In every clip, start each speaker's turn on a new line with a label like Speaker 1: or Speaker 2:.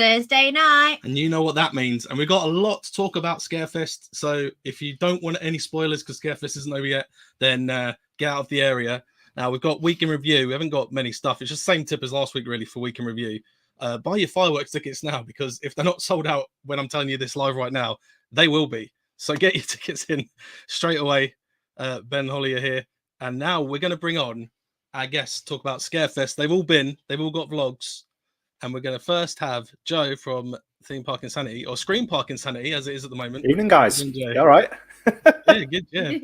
Speaker 1: Thursday night.
Speaker 2: And you know what that means. And we've got a lot to talk about Scarefest. So if you don't want any spoilers because Scarefest isn't over yet, then get out of the area. Now, we've got week in review. We haven't got many stuff. It's just the same tip as last week, really, for week in review. Buy your fireworks tickets now, because if they're not sold out when I'm telling you this live right now, they will be. So get your tickets in straight away. Ben Holly are here. And now we're going to bring on our guests, talk about Scarefest. They've all got vlogs. And we're going to first have Joe from Themepark Insanity, or Screen Park Insanity, as it is at the moment.
Speaker 3: Evening, guys. You all right?
Speaker 2: Yeah, good, yeah.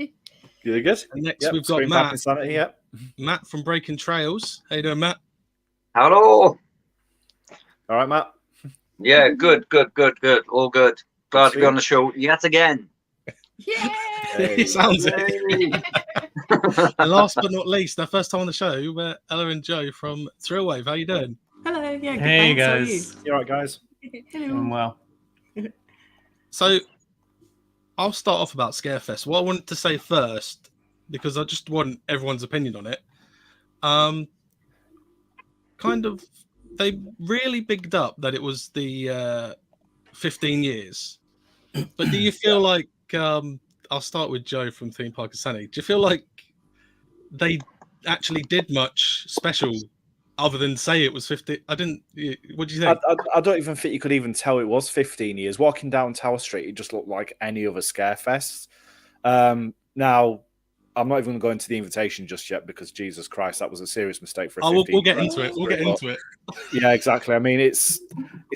Speaker 3: Good.
Speaker 2: And next we've got
Speaker 3: Screen
Speaker 2: Matt.
Speaker 3: Park Insanity, yep.
Speaker 2: Matt from Breaking Trails. How you doing, Matt?
Speaker 4: Hello.
Speaker 3: All right, Matt?
Speaker 4: Yeah, good. All good. Glad to be on the show yet again.
Speaker 1: Yay!
Speaker 2: It sounds it. And last but not least, our first time on the show, we're Ella and Joe from Thrillwave. How you doing?
Speaker 5: Hello, yeah, good,
Speaker 6: hey
Speaker 5: thanks.
Speaker 6: guys.
Speaker 5: How are
Speaker 3: You all right, guys?
Speaker 5: you? Hello.
Speaker 6: Doing well.
Speaker 2: So I'll start off about Scarefest. What I wanted to say first, because I just want everyone's opinion on it. They really bigged up that it was the 15 years. But do you feel like, I'll start with Joe from Themepark Insanity. Do you feel like they actually did much special other than say it was 50? What do you think?
Speaker 3: I don't even think you could even tell it was 15 years. Walking down Tower Street, it just looked like any other Scarefest. Now, I'm not even going to go into the invitation just yet, because Jesus Christ, that was a serious mistake for a 15.
Speaker 2: We'll get into it. We'll get into it.
Speaker 3: Yeah, exactly. I mean, it's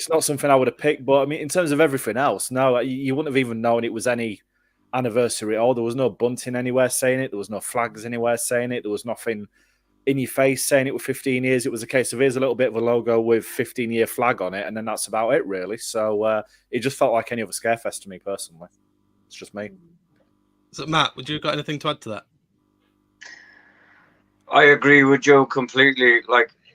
Speaker 3: not something I would have picked, but I mean, in terms of everything else, no, you wouldn't have even known it was any anniversary at all. There was no bunting anywhere saying it. There was no flags anywhere saying it. There was nothing in your face saying it was 15 years. It was a case of, here's a little bit of a logo with 15-year flag on it, and then that's about it, really. So it just felt like any other Scarefest to me, personally. It's just me.
Speaker 2: So, Matt, would you got anything to add to that?
Speaker 4: I agree with Joe completely.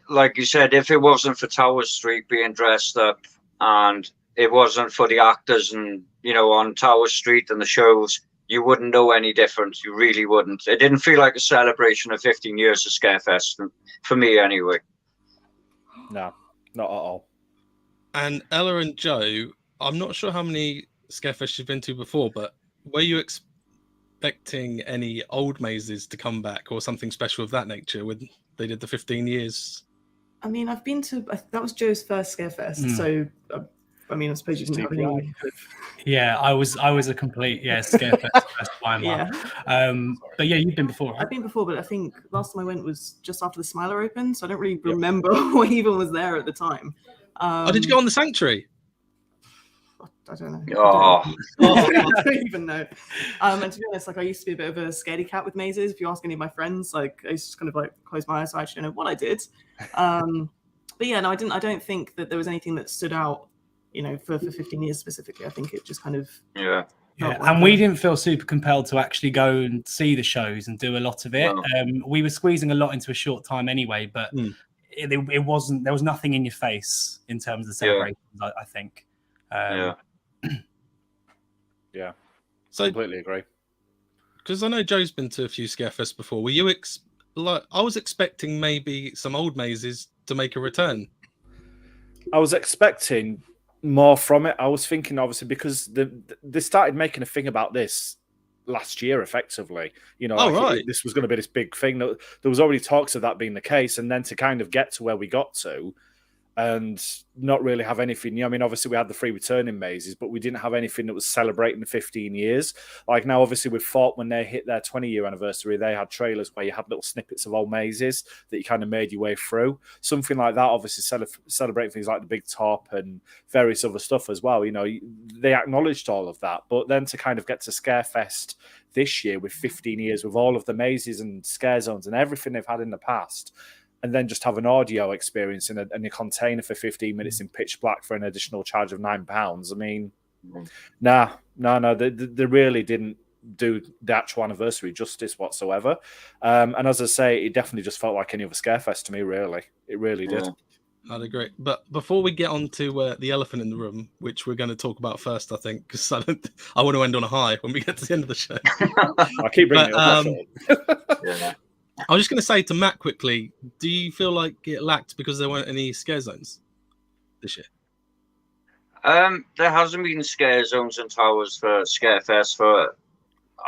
Speaker 4: Like you said, if it wasn't for Tower Street being dressed up, and it wasn't for the actors and, on Tower Street and the shows, you wouldn't know any difference. You really wouldn't. It didn't feel like a celebration of 15 years of Scarefest, for me anyway.
Speaker 3: No, not at all.
Speaker 2: And Ella and Joe, I'm not sure how many Scarefests you've been to before, but were you expecting any old mazes to come back or something special of that nature when they did the 15 years?
Speaker 5: I mean, I've been to, that was Joe's first Scarefest, so I mean, I suppose you didn't have any.
Speaker 6: Yeah, I was a complete Scarefest first timer.
Speaker 5: Yeah.
Speaker 6: But yeah, you've been before, right?
Speaker 5: I've been before, but I think last time I went was just after the Smiler opened, so I don't really remember what even was there at the time.
Speaker 2: Did you go on the Sanctuary?
Speaker 5: I don't know.
Speaker 4: Oh.
Speaker 5: I don't even know. And to be honest, I used to be a bit of a scaredy cat with mazes. If you ask any of my friends, I used to just kind of close my eyes, so I actually don't know what I did. But yeah, no, I didn't. I don't think that there was anything that stood out, for 15 years specifically. I think it just kind of
Speaker 6: and we didn't feel super compelled to actually go and see the shows and do a lot of it. No. We were squeezing a lot into a short time anyway, but it wasn't. There was nothing in your face in terms of the celebrations. I think.
Speaker 3: Yeah.
Speaker 2: So
Speaker 3: completely agree.
Speaker 2: Because I know Joe's been to a few Scarefests before. Were you I was expecting maybe some old mazes to make a return.
Speaker 3: I was expecting more from it. I was thinking, obviously, because they started making a thing about this last year, effectively. This was going to be this big thing. There was already talks of that being the case, and then to kind of get to where we got to, and not really have anything. I mean, obviously we had the free returning mazes, but we didn't have anything that was celebrating the 15 years. Like now, obviously with Fort, when they hit their 20-year anniversary, they had trailers where you had little snippets of old mazes that you kind of made your way through. Something like that, obviously celebrating things like the Big Top and various other stuff as well. They acknowledged all of that, but then to kind of get to Scarefest this year with 15 years, with all of the mazes and scare zones and everything they've had in the past, and then just have an audio experience in a container for 15 minutes in pitch black for an additional charge of £9. I mean, no, they really didn't do the actual anniversary justice whatsoever. And as I say, it definitely just felt like any other Scarefest to me, really. It really did.
Speaker 2: I'd agree. But before we get on to the elephant in the room, which we're going to talk about first, I think, because I want to end on a high when we get to the end of the show.
Speaker 3: I keep bringing it up.
Speaker 2: I was just going to say to Matt quickly, do you feel like it lacked because there weren't any scare zones this year?
Speaker 4: There hasn't been scare zones and towers for Scarefest for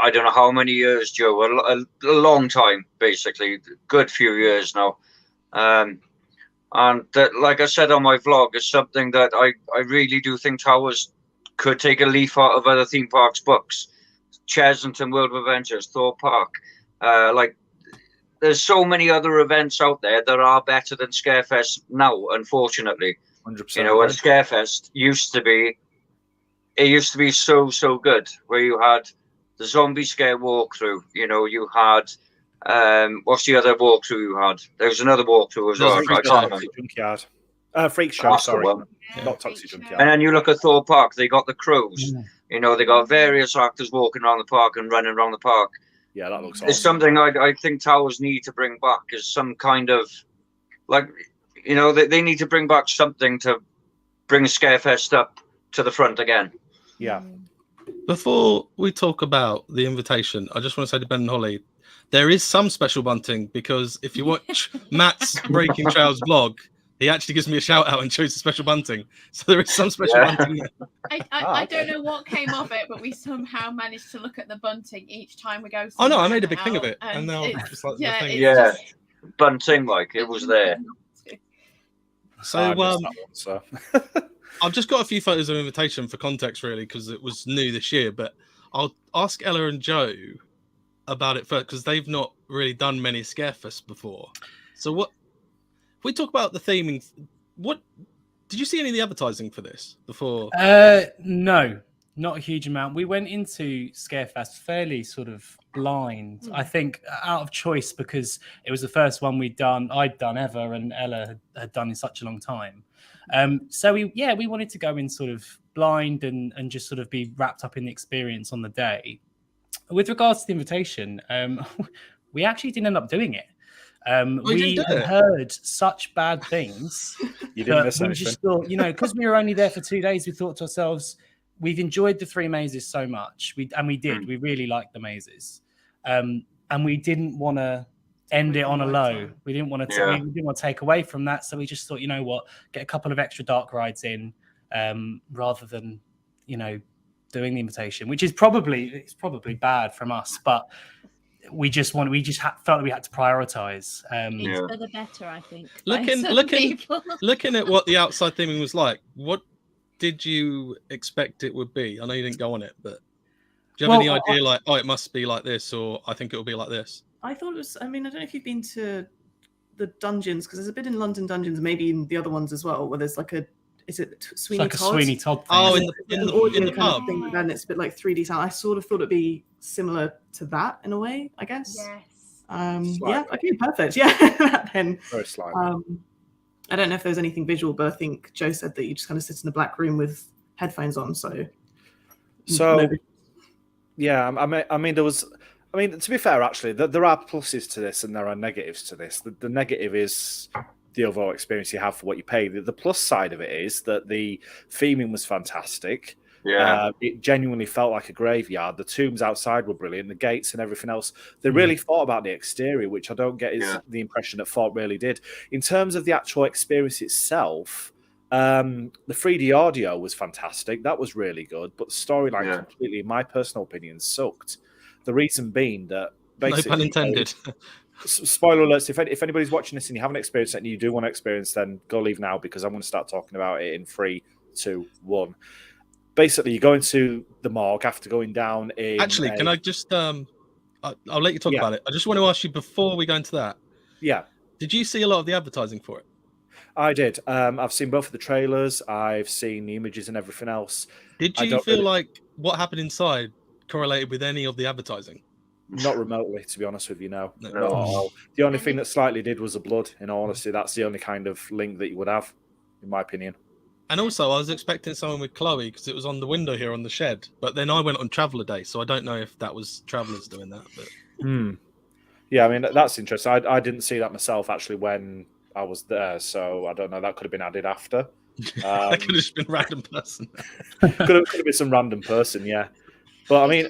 Speaker 4: I don't know how many years, Joe. A long time, basically, good few years now. And that, like I said on my vlog, is something that I really do think towers could take a leaf out of other theme parks' books. Chesington World of Adventures, Thor Park. There's so many other events out there that are better than Scarefest now, unfortunately.
Speaker 3: 100%.
Speaker 4: You know, and Scarefest used to be so good, where you had the zombie scare walkthrough. You know, you had what's the other walkthrough you had? There was another walkthrough as well.
Speaker 3: Junkyard. Freak Show,
Speaker 4: That's
Speaker 3: sorry.
Speaker 1: Yeah,
Speaker 3: Not Toxic Junkyard.
Speaker 4: And then you look at Thor Park, they got the crows. You know, they got various actors walking around the park and running around the park.
Speaker 3: Yeah, that looks awesome.
Speaker 4: It's something I think towers need to bring back, is some kind of, like, you know, they need to bring back something to bring Scarefest up to the front again.
Speaker 3: Yeah.
Speaker 2: Before we talk about the invitation, I just want to say to Ben and Holly, there is some special bunting, because if you watch Matt's Breaking Trails vlog, he actually gives me a shout out and shows the special bunting. So there is some special bunting there.
Speaker 1: I don't know what came of it, but we somehow managed to look at the bunting each time we go.
Speaker 2: Oh no, I made a big thing of it, and now it's just like the thing.
Speaker 4: Yeah, bunting, like it was there.
Speaker 2: So I've just got a few photos of invitation for context, really, because it was new this year. But I'll ask Ella and Joe about it first, because they've not really done many Scarefests before. So what? If we talk about the theming, what did you see any of the advertising for this before?
Speaker 6: No, not a huge amount. We went into Scarefest fairly sort of blind, I think, out of choice, because it was the first one I'd done ever, and Ella had done in such a long time. So we wanted to go in sort of blind and just sort of be wrapped up in the experience on the day. With regards to the invitation, we actually didn't end up doing it. We heard such bad things.
Speaker 3: You didn't miss anything.
Speaker 6: We just thought, you know, because we were only there for 2 days, we thought to ourselves, we've enjoyed the 3 mazes so much. We did. We really liked the mazes. And we didn't want to end it on a low. We didn't want to we didn't want to take away from that. So we just thought, you know what, get a couple of extra dark rides in, rather than, you know, doing the invitation, which is probably bad from us, but we just felt that we had to prioritize.
Speaker 1: It's for the better, I think.
Speaker 2: Looking at what the outside theming was like, what did you expect it would be? I know you didn't go on it, but do you have any idea, it must be like this, or I think it will be like this?
Speaker 5: I thought it was, I don't know if you've been to the dungeons, because there's a bit in London dungeons, maybe in the other ones as well, where there's is it Sweeney Todd?
Speaker 6: Sweeney Todd thing.
Speaker 2: Oh, in the pub.
Speaker 5: Thing, and it's a bit like 3D sound. I sort of thought it'd be similar to that in a way, I guess.
Speaker 1: Yes.
Speaker 5: Okay, perfect. Yeah. Then
Speaker 3: very slightly.
Speaker 5: I don't know if there's anything visual, but I think Joe said that you just kind of sit in the black room with headphones on. So maybe.
Speaker 3: Yeah, I mean, there was. I mean, to be fair, actually, there are pluses to this and there are negatives to this. The negative is the overall experience you have for what you pay. The plus side of it is that the theming was fantastic.
Speaker 4: Yeah,
Speaker 3: it genuinely felt like a graveyard. The tombs outside were brilliant. The gates and everything else. They really thought about the exterior, which I don't get is the impression that Thought really did. In terms of the actual experience itself, the 3D audio was fantastic. That was really good. But the storyline completely, in my personal opinion, sucked. The reason being that basically,
Speaker 2: no pun intended.
Speaker 3: Spoiler alerts, if anybody's watching this and you haven't experienced it and you do want to experience, then go leave now, because I'm going to start talking about it in 3, 2, 1. Basically, you go into the morgue after going down in...
Speaker 2: Actually, can I just... I'll let you talk about it. I just want to ask you, before we go into that...
Speaker 3: Yeah.
Speaker 2: Did you see a lot of the advertising for it?
Speaker 3: I did. I've seen both of the trailers. I've seen the images and everything else.
Speaker 2: Did you feel like what happened inside correlated with any of the advertising?
Speaker 3: Not remotely, to be honest with you, no. Not at all. The only thing that slightly did was the blood, in all honesty. That's the only kind of link that you would have, in my opinion.
Speaker 2: And also, I was expecting someone with Chloe, because it was on the window here on the shed. But then I went on Traveller Day, so I don't know if that was Travellers doing that. But...
Speaker 3: Yeah, I mean, that's interesting. I didn't see that myself, actually, when I was there, so I don't know. That could have been added after.
Speaker 2: That could have just been a random person.
Speaker 3: could have been some random person, yeah. But I mean...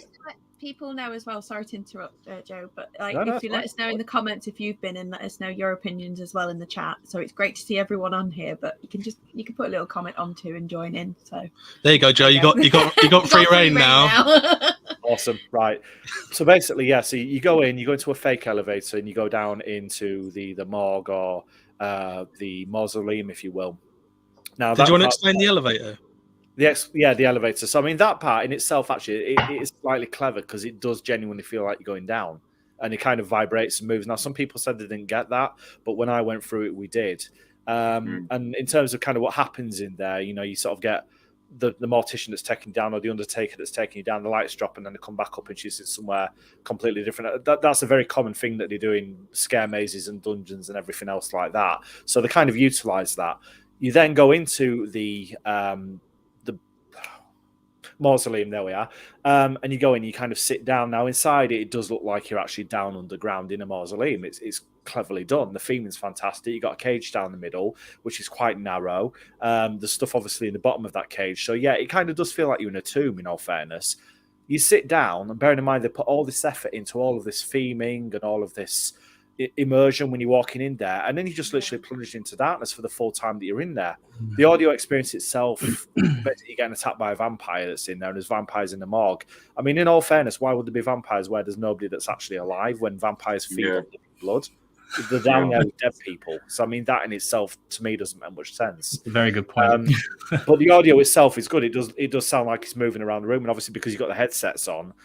Speaker 1: people know as well. Sorry to interrupt, Joe, but
Speaker 3: No,
Speaker 1: if you let us know in the comments if you've been, and let us know your opinions as well in the chat. So it's great to see everyone on here, but you can put a little comment on too and join in. So
Speaker 2: there you go, Joe. You got free reign now.
Speaker 3: Awesome, right? So basically, yeah. So you go into a fake elevator, and you go down into the morgue or the mausoleum, if you will. Now,
Speaker 2: did you want to explain the elevator?
Speaker 3: The elevator. So I mean, that part in itself actually it is slightly clever because it does genuinely feel like you're going down, and it kind of vibrates and moves. Now, some people said they didn't get that, but when I went through it, we did. And in terms of kind of what happens in there, you sort of get the mortician that's taking you down, or the undertaker that's taking you down. The lights drop, and then they come back up, and she's somewhere completely different. That's a very common thing that they do in scare mazes and dungeons and everything else like that. So they kind of utilize that. You then go into the mausoleum, there we are, and you go in, you kind of sit down. Now inside it does look like you're actually down underground in a mausoleum. It's cleverly done. The theming's fantastic. You got a cage down the middle, which is quite narrow. There's stuff obviously in the bottom of that cage, so yeah, it kind of does feel like you're in a tomb, in all fairness. You sit down, and bearing in mind they put all this effort into all of this theming and all of this immersion when you're walking in there, and then you just literally plunge into darkness for the full time that you're in there. The audio experience itself, basically getting attacked by a vampire that's in there, and there's vampires in the morgue. I mean, in all fairness, why would there be vampires where there's nobody that's actually alive when vampires feed on blood? They're down there with dead people. So I mean, that in itself to me doesn't make much sense.
Speaker 6: Very good point.
Speaker 3: But the audio itself is good. It does sound like it's moving around the room, and obviously because you've got the headsets on,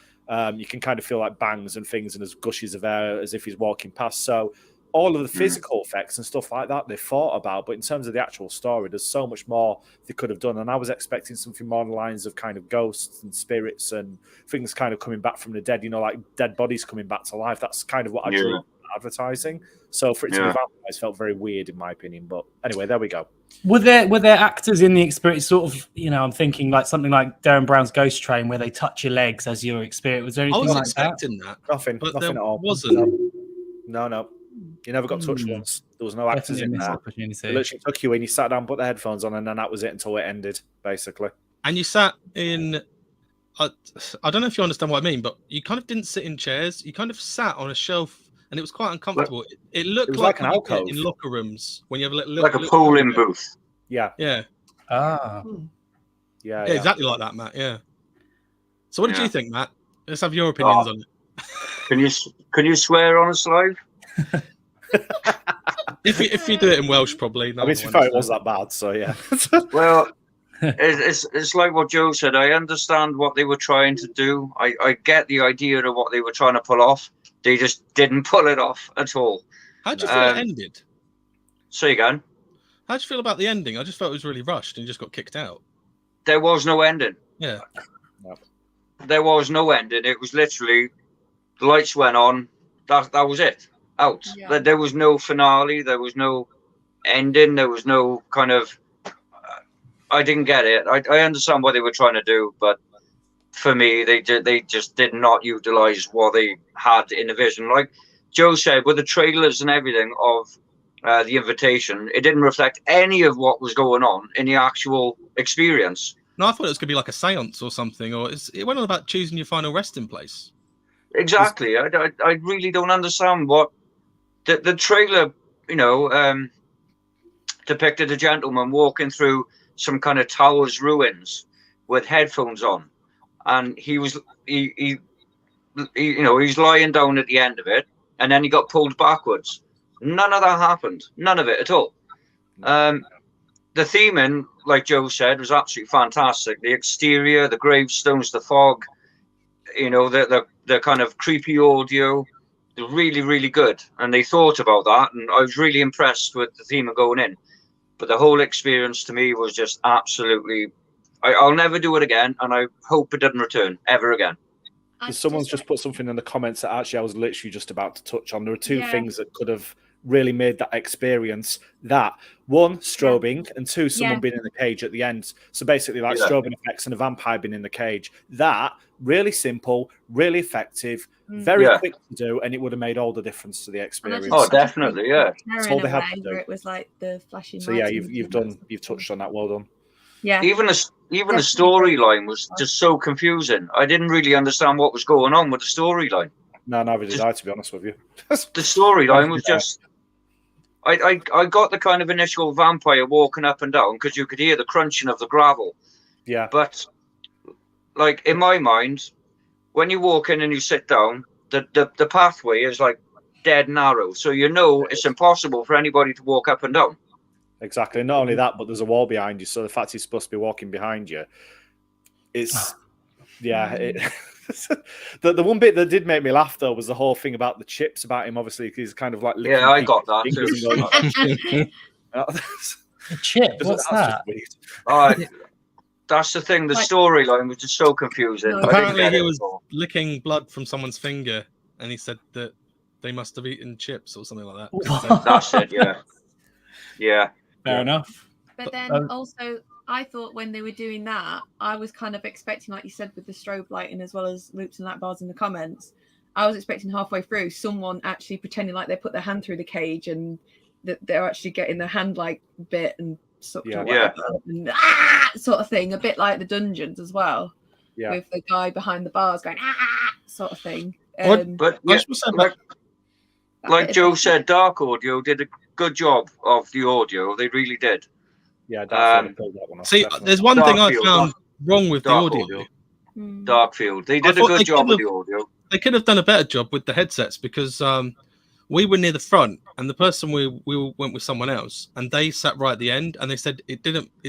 Speaker 3: you can kind of feel like bangs and things, and there's gushes of air as if he's walking past. So all of the physical effects and stuff like that they thought about, but in terms of the actual story, there's so much more they could have done. And I was expecting something more on the lines of kind of ghosts and spirits and things kind of coming back from the dead, like dead bodies coming back to life. That's kind of what I drew from advertising. So for it to be vampires felt very weird in my opinion. But anyway, there we go.
Speaker 6: Were there actors in the experience, sort of, I'm thinking like something like Darren Brown's Ghost Train, where they touch your legs as your experience? Was there anything like that?
Speaker 2: I was expecting that.
Speaker 3: Nothing at all.
Speaker 2: Wasn't.
Speaker 3: No. You never got touched once. There was no actors in there. They literally took you in, you sat down, put the headphones on, and then that was it until it ended, basically.
Speaker 2: And you sat in... I don't know if you understand what I mean, but you kind of didn't sit in chairs. You kind of sat on a shelf, and it was quite uncomfortable. It looked like an
Speaker 3: alcove
Speaker 2: in locker rooms when you have a little
Speaker 4: like a polling booth.
Speaker 3: Yeah.
Speaker 6: Ah.
Speaker 3: Yeah,
Speaker 2: exactly like that, Matt. Yeah. So what did you think, Matt? Let's have your opinions on it.
Speaker 4: Can you swear on us live?
Speaker 2: if you do it in Welsh, probably.
Speaker 3: I mean, to be fair, it was that bad, so yeah.
Speaker 4: Well, it's like what Joe said. I understand what they were trying to do. I get the idea of what they were trying to pull off. They just didn't pull it off at all.
Speaker 2: How do you feel it ended?
Speaker 4: Say again.
Speaker 2: How do you feel about the ending? I just felt it was really rushed and you just got kicked out.
Speaker 4: There was no ending.
Speaker 2: Yeah.
Speaker 3: No.
Speaker 4: There was no ending. It was literally the lights went on. That was it. Out. Yeah. There was no finale. There was no ending. There was no kind of. I didn't get it. I understand what they were trying to do, but for me, they just did not utilize what they had in the vision. Like Joe said, with the trailers and everything of the invitation, it didn't reflect any of what was going on in the actual experience.
Speaker 2: No, I thought it was going to be like a seance or something, or it went on about choosing your final resting place.
Speaker 4: Exactly. I really don't understand what the trailer, depicted a gentleman walking through some kind of tower's ruins with headphones on, and he's lying down at the end of it, and then he got pulled backwards. None of that happened. None of it at all. The theming, like Joe said, was absolutely fantastic. The exterior, the gravestones, the fog, the kind of creepy audio, they're really, really good. And they thought about that, and I was really impressed with the theme of going in. But the whole experience to me was just absolutely... I'll never do it again, and I hope it doesn't return ever again.
Speaker 3: Someone's just put something in the comments that actually I was literally just about to touch on. There are two things that could have really made that experience. That one, strobing, and two, someone being in the cage at the end. So basically, like strobing effects and a vampire being in the cage. That really simple, really effective, very quick to do, and it would have made all the difference to the experience.
Speaker 4: Oh, definitely, yeah.
Speaker 3: That's all they had to do.
Speaker 1: It was like the flashing.
Speaker 3: So yeah, you've touched on that. Well done.
Speaker 1: Yeah.
Speaker 4: Even the storyline was just so confusing. I didn't really understand what was going on with the storyline.
Speaker 3: No, neither did I, to be honest with you.
Speaker 4: The storyline was just. I got the kind of initial vampire walking up and down because you could hear the crunching of the gravel.
Speaker 3: Yeah.
Speaker 4: But, like, in my mind, when you walk in and you sit down, the pathway is like dead narrow. So you know it's impossible for anybody to walk up and down.
Speaker 3: Exactly. Not only that, but there's a wall behind you. So the fact he's supposed to be walking behind you, it's the one bit that did make me laugh though was the whole thing about the chips about him. Obviously, he's kind of like
Speaker 4: I got that
Speaker 6: too. Chip? What's that?
Speaker 4: That's the thing. The storyline was just so confusing.
Speaker 2: Apparently, he was licking blood from someone's finger, and he said that they must have eaten chips or something like that.
Speaker 4: That's it. Yeah.
Speaker 6: Fair enough.
Speaker 1: But then also, I thought when they were doing that, I was kind of expecting, like you said, with the strobe lighting as well as loops and light bars in the comments, I was expecting halfway through someone actually pretending like they put their hand through the cage and that they're actually getting their hand like bit and sucked or whatever, and sort of thing, a bit like the dungeons as well, with the guy behind the bars going sort of thing.
Speaker 4: But like Joe said, Dark Audio did a good job of the audio. They really did.
Speaker 3: Yeah.
Speaker 2: See, there's one thing I found wrong with the audio.
Speaker 4: Darkfield. They did a good job with the audio.
Speaker 2: They could have done a better job with the headsets because we were near the front and the person we went with someone else and they sat right at the end and they said it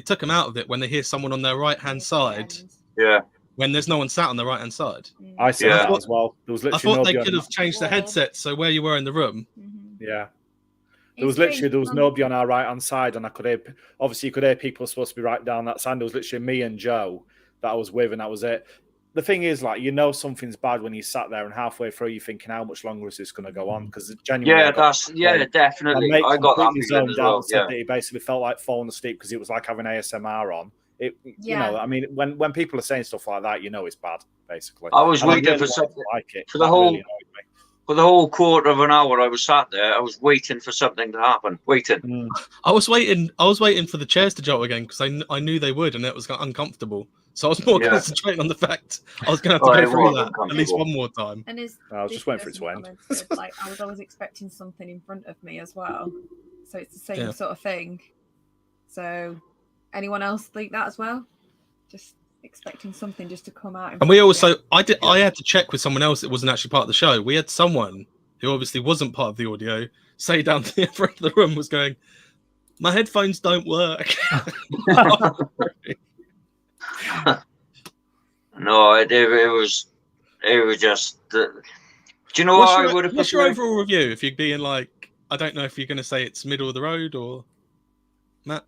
Speaker 2: took them out of it when they hear someone on their right hand side.
Speaker 4: Yeah.
Speaker 2: When there's no one sat on the right hand side.
Speaker 3: I see that as well. There was literally
Speaker 2: I thought they could have changed the headset so where you were in the room.
Speaker 3: Yeah. There was nobody on our right hand side, and I could hear. Obviously, you could hear people supposed to be right down that side. There was literally me and Joe that I was with, and that was it. The thing is, like, something's bad when you sat there, and halfway through you're thinking, how much longer is this going to go on? Because genuinely,
Speaker 4: definitely. I got that feeling as well.
Speaker 3: Said that he basically felt like falling asleep because it was like having ASMR on. I mean, when people are saying stuff like that, it's bad. Basically,
Speaker 4: I was waiting for something like it for the whole. Really for the whole quarter of an hour I was sat there, I was waiting for something to happen.
Speaker 2: I was waiting for the chairs to jolt again because I knew they would, and it was uncomfortable. So I was more concentrating on the fact I was going to have to go through that at least one more time.
Speaker 1: And
Speaker 3: I was just waiting for it to end.
Speaker 1: Like, I was always expecting something in front of me as well. So it's the same sort of thing. So anyone else think that as well? Just expecting something just to come out.
Speaker 2: And we also, I had to check with someone else that wasn't actually part of the show. We had someone who obviously wasn't part of the audio say down to the front of the room was going, my headphones don't work.
Speaker 4: No, it was just. Do you know what I would have?
Speaker 2: What's your overall review? If you're being like, I don't know if you're going to say it's middle of the road or Matt.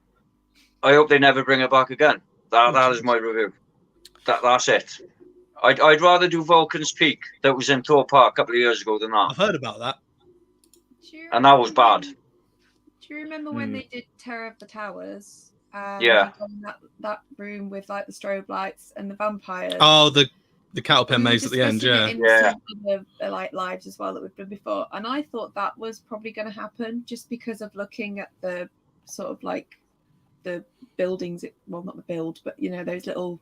Speaker 4: I hope they never bring it back again. That is my review. That's it. I'd rather do Vulcan's Peak that was in Thor Park a couple of years ago than that.
Speaker 2: I've heard about that.
Speaker 4: And that was bad.
Speaker 1: Do you remember when they did Terror of the Towers? That room with like the strobe lights and the vampires.
Speaker 2: Oh, the cattle pen maze at the end,
Speaker 1: The like lives as well that we've done before, and I thought that was probably going to happen just because of looking at the sort of like the buildings. Well, not the build, but those little.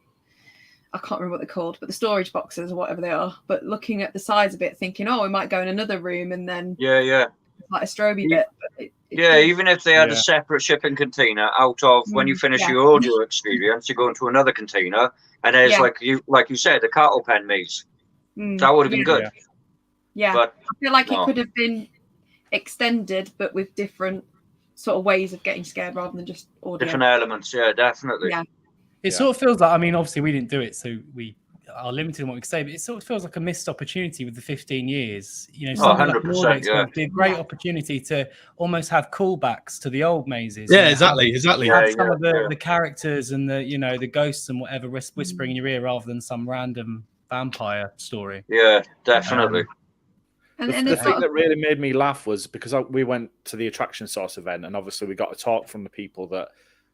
Speaker 1: I can't remember what they're called, but the storage boxes or whatever they are. But looking at the size of it, thinking, we might go in another room and then like a stroby bit. But
Speaker 4: even if they had a separate shipping container out of when you finish your audio experience, you go into another container and there's like you said, a cattle pen maze. That would have been good.
Speaker 1: Yeah, but I feel like it could have been extended, but with different sort of ways of getting scared rather than just audio.
Speaker 4: Different elements, definitely.
Speaker 1: Yeah.
Speaker 6: It sort of feels like, obviously we didn't do it, so we are limited in what we can say, but it sort of feels like a missed opportunity with the 15 years.
Speaker 4: 100%,
Speaker 6: would be a great opportunity to almost have callbacks to the old mazes.
Speaker 2: Yeah, exactly.
Speaker 6: Have some of the characters and the ghosts and whatever whispering in your ear rather than some random vampire story.
Speaker 4: Yeah, definitely.
Speaker 3: The thing that really made me laugh was because we went to the Attraction Source event, and obviously we got a talk from the people that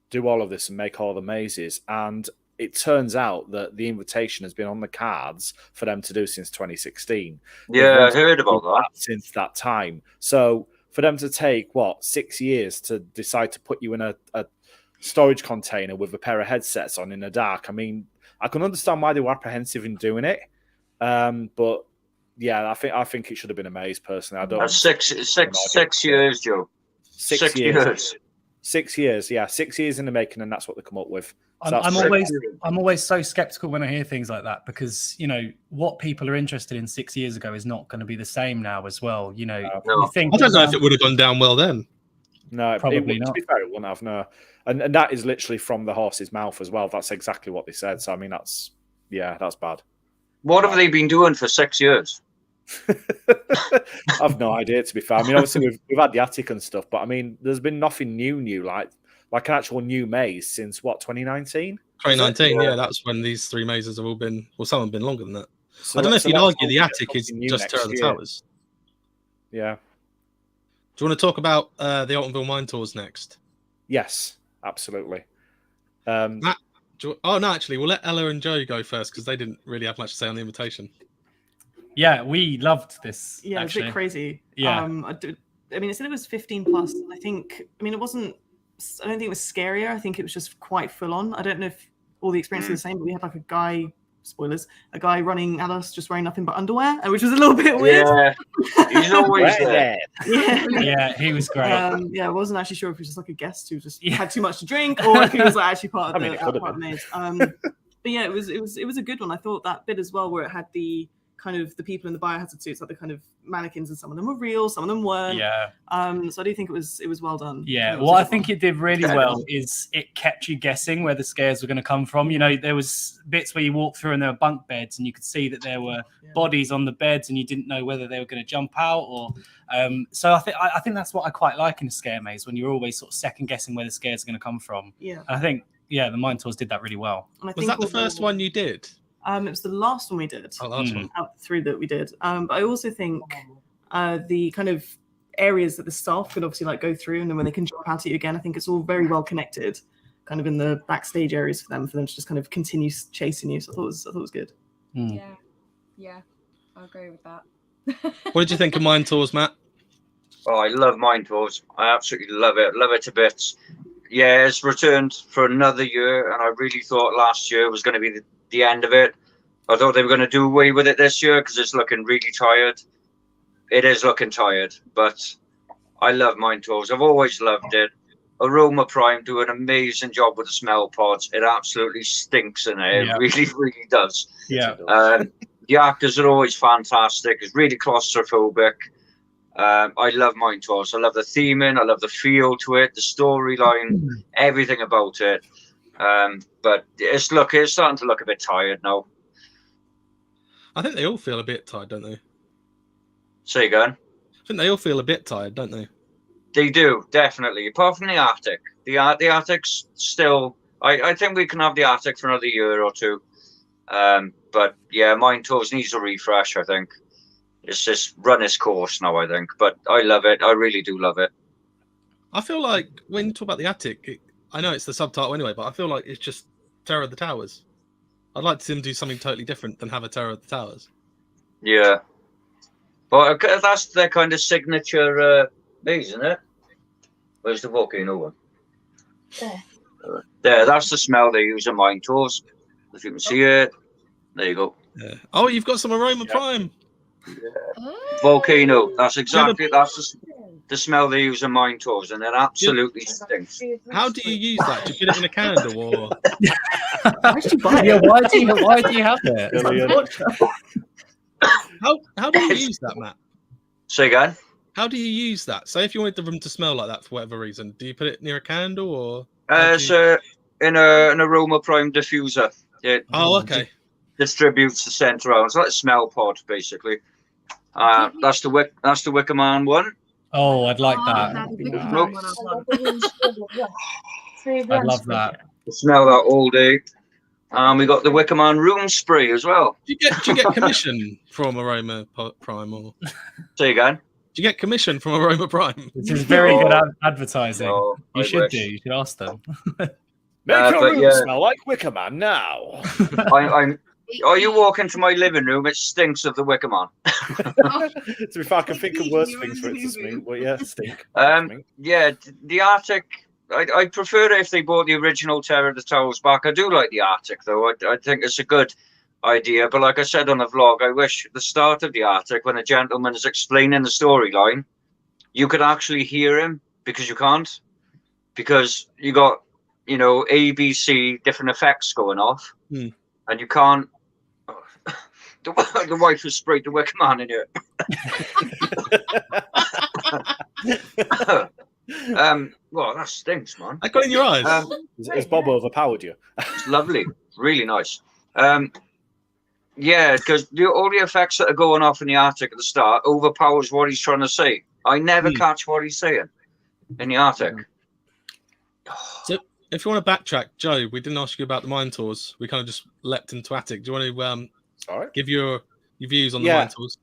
Speaker 3: do all of this and make all the mazes, and it turns out that the invitation has been on the cards for them to do since 2016.
Speaker 4: Yeah, I heard about that.
Speaker 3: Since that time. So for them to take, 6 years to decide to put you in a storage container with a pair of headsets on in the dark. I mean, I can understand why they were apprehensive in doing it, but yeah, I think it should have been a maze. Personally, I don't.
Speaker 4: That's 6 years, Joe. 6 years.
Speaker 3: 6 years, yeah, 6 years in the making, and that's what they come up with. So
Speaker 6: I'm always so skeptical when I hear things like that, because what people are interested in 6 years ago is not going to be the same now as well. You think,
Speaker 2: I don't know if it would have gone down well then.
Speaker 3: No,
Speaker 6: probably not.
Speaker 3: To be fair, it wouldn't have. No, and that is literally from the horse's mouth as well. That's exactly what they said. So I mean, that's bad.
Speaker 4: What have they been doing for 6 years?
Speaker 3: I've no idea, to be fair. I mean, obviously we've had the attic and stuff, but I mean, there's been nothing new like an actual new maze since what, 2019?
Speaker 2: 2019, yeah, that's when these 3 mazes have all been. Well, some have been longer than that. So I don't know if you'd argue the attic is just Terror of the Towers.
Speaker 3: Yeah.
Speaker 2: Do you want to talk about the Altonville Mine Tours next?
Speaker 3: Yes, absolutely.
Speaker 2: Matt, no, actually, we'll let Ella and Joe go first because they didn't really have much to say on the invitation.
Speaker 6: Yeah, we loved this.
Speaker 5: Yeah,
Speaker 6: actually.
Speaker 5: It's a bit crazy.
Speaker 6: Yeah.
Speaker 5: I mean, it said it was 15 plus. I don't think it was scarier. I think it was just quite full on. I don't know if all the experiences are the same, but we had like a guy, spoilers, a guy running at us just wearing nothing but underwear, which was a little bit weird.
Speaker 4: Yeah, he's always there.
Speaker 6: Yeah, he was great.
Speaker 5: I wasn't actually sure if he was just like a guest who just had too much to drink, or if he was like actually part of the maze. But yeah, it was a good one. I thought that bit as well, where it had the kind of the people in the biohazard suits, like the kind of mannequins, and some of them were real, some of them weren't.
Speaker 6: Yeah.
Speaker 5: So I do think it was well done.
Speaker 6: Yeah. What I think it did really well is it kept you guessing where the scares were going to come from. There was bits where you walked through and there were bunk beds, and you could see that there were bodies on the beds, and you didn't know whether they were going to jump out or. So I think that's what I quite like in a scare maze, when you're always sort of second guessing where the scares are going to come from.
Speaker 5: Yeah.
Speaker 6: And I think the Mine Tours did that really well.
Speaker 2: Was that the first one you did?
Speaker 5: It was the last one we did.
Speaker 2: Oh, last one.
Speaker 5: Out of 3 that we did. But I also think the kind of areas that the staff could obviously like go through, and then when they can jump out at you again, I think it's all very well connected, kind of in the backstage areas for them to just kind of continue chasing you. So I thought it was good.
Speaker 1: Yeah, I agree with that.
Speaker 2: What did you think of Mine Tours, Matt?
Speaker 4: Oh, I love Mine Tours. I absolutely love it. Love it to bits. Yeah, it's returned for another year, and I really thought last year was going to be the end of it. I thought they were going to do away with it this year because it's looking really tired. It is looking tired, but I love Mine Tours. I've always loved it. Aroma Prime do an amazing job with the smell pods. It absolutely stinks in there. It really, really does.
Speaker 6: Yeah.
Speaker 4: The actors are always fantastic. It's really claustrophobic. I love Mine Tours. I love the theming. I love the feel to it, the storyline, everything about it. But it's starting to look a bit tired now.
Speaker 2: I think they all feel a bit tired, don't they?
Speaker 4: Say again?
Speaker 2: I think they all feel a bit tired, don't they?
Speaker 4: They do, definitely. Apart from the attic. The attic's still... I think we can have the attic for another year or two. But yeah, Mine Tours needs a refresh, I think. It's just run its course now, I think. But I love it. I really do love it.
Speaker 2: I feel like when you talk about the attic, I know it's the subtitle anyway, but I feel like it's just Terror of the Towers. I'd like to see them do something totally different than have a Terror of the Towers.
Speaker 4: Yeah. Well, that's their kind of signature maze, isn't it? Where's the volcano one? There, that's the smell they use in Mine Tours. If you can see it. There you go.
Speaker 2: Yeah. Oh, you've got some Aroma Prime.
Speaker 4: Yeah. Volcano. That's exactly the smell they use in Mine Tours, and it absolutely stinks.
Speaker 2: How do you use that? Do you put it in a candle or?
Speaker 6: Why do you have it?
Speaker 2: How do you use that, Matt?
Speaker 4: Say again?
Speaker 2: How do you use that? Say if you wanted the room to smell like that for whatever reason, do you put it near a candle or?
Speaker 4: So in an Aroma Prime diffuser. It
Speaker 2: okay.
Speaker 4: Distributes the scent around. It's like a smell pod, basically. That's the Wicker Man one.
Speaker 6: Oh, I'd like that. I'd love that.
Speaker 4: Smell that all day. We got the Wicker Man room spray as well.
Speaker 2: Do you get commission from Aroma Prime or?
Speaker 4: Say again.
Speaker 2: Do you get commission from Aroma Prime?
Speaker 6: This is very good advertising.
Speaker 4: No,
Speaker 6: you should do. You should ask them.
Speaker 3: Make your room smell like Wicker Man now.
Speaker 4: You walk into my living room, it stinks of the Wicker Man.
Speaker 3: To be fair, I can think of worse things for it to smell, but yeah, stink.
Speaker 4: Yeah, the attic I'd prefer it if they brought the original Terror of the Towers back. I do like the attic, though. I think it's a good idea. But like I said on the vlog, I wish the start of the attic, when a gentleman is explaining the storyline, you could actually hear him, because you can't. Because you got, you know, A, B, C, different effects going off. And you can't. The wife has sprayed the wicker man in here. Well, that stinks, man.
Speaker 2: I got in your eyes.
Speaker 3: Has Bob overpowered you?
Speaker 4: It's lovely, really nice. Yeah, because all the effects that are going off in the attic at the start overpowers what he's trying to say. I never catch what he's saying in the attic.
Speaker 2: So, if you want to backtrack, Joe, we didn't ask you about the mine tours. We kind of just leapt into attic. Do you want to give your views on the mine tours?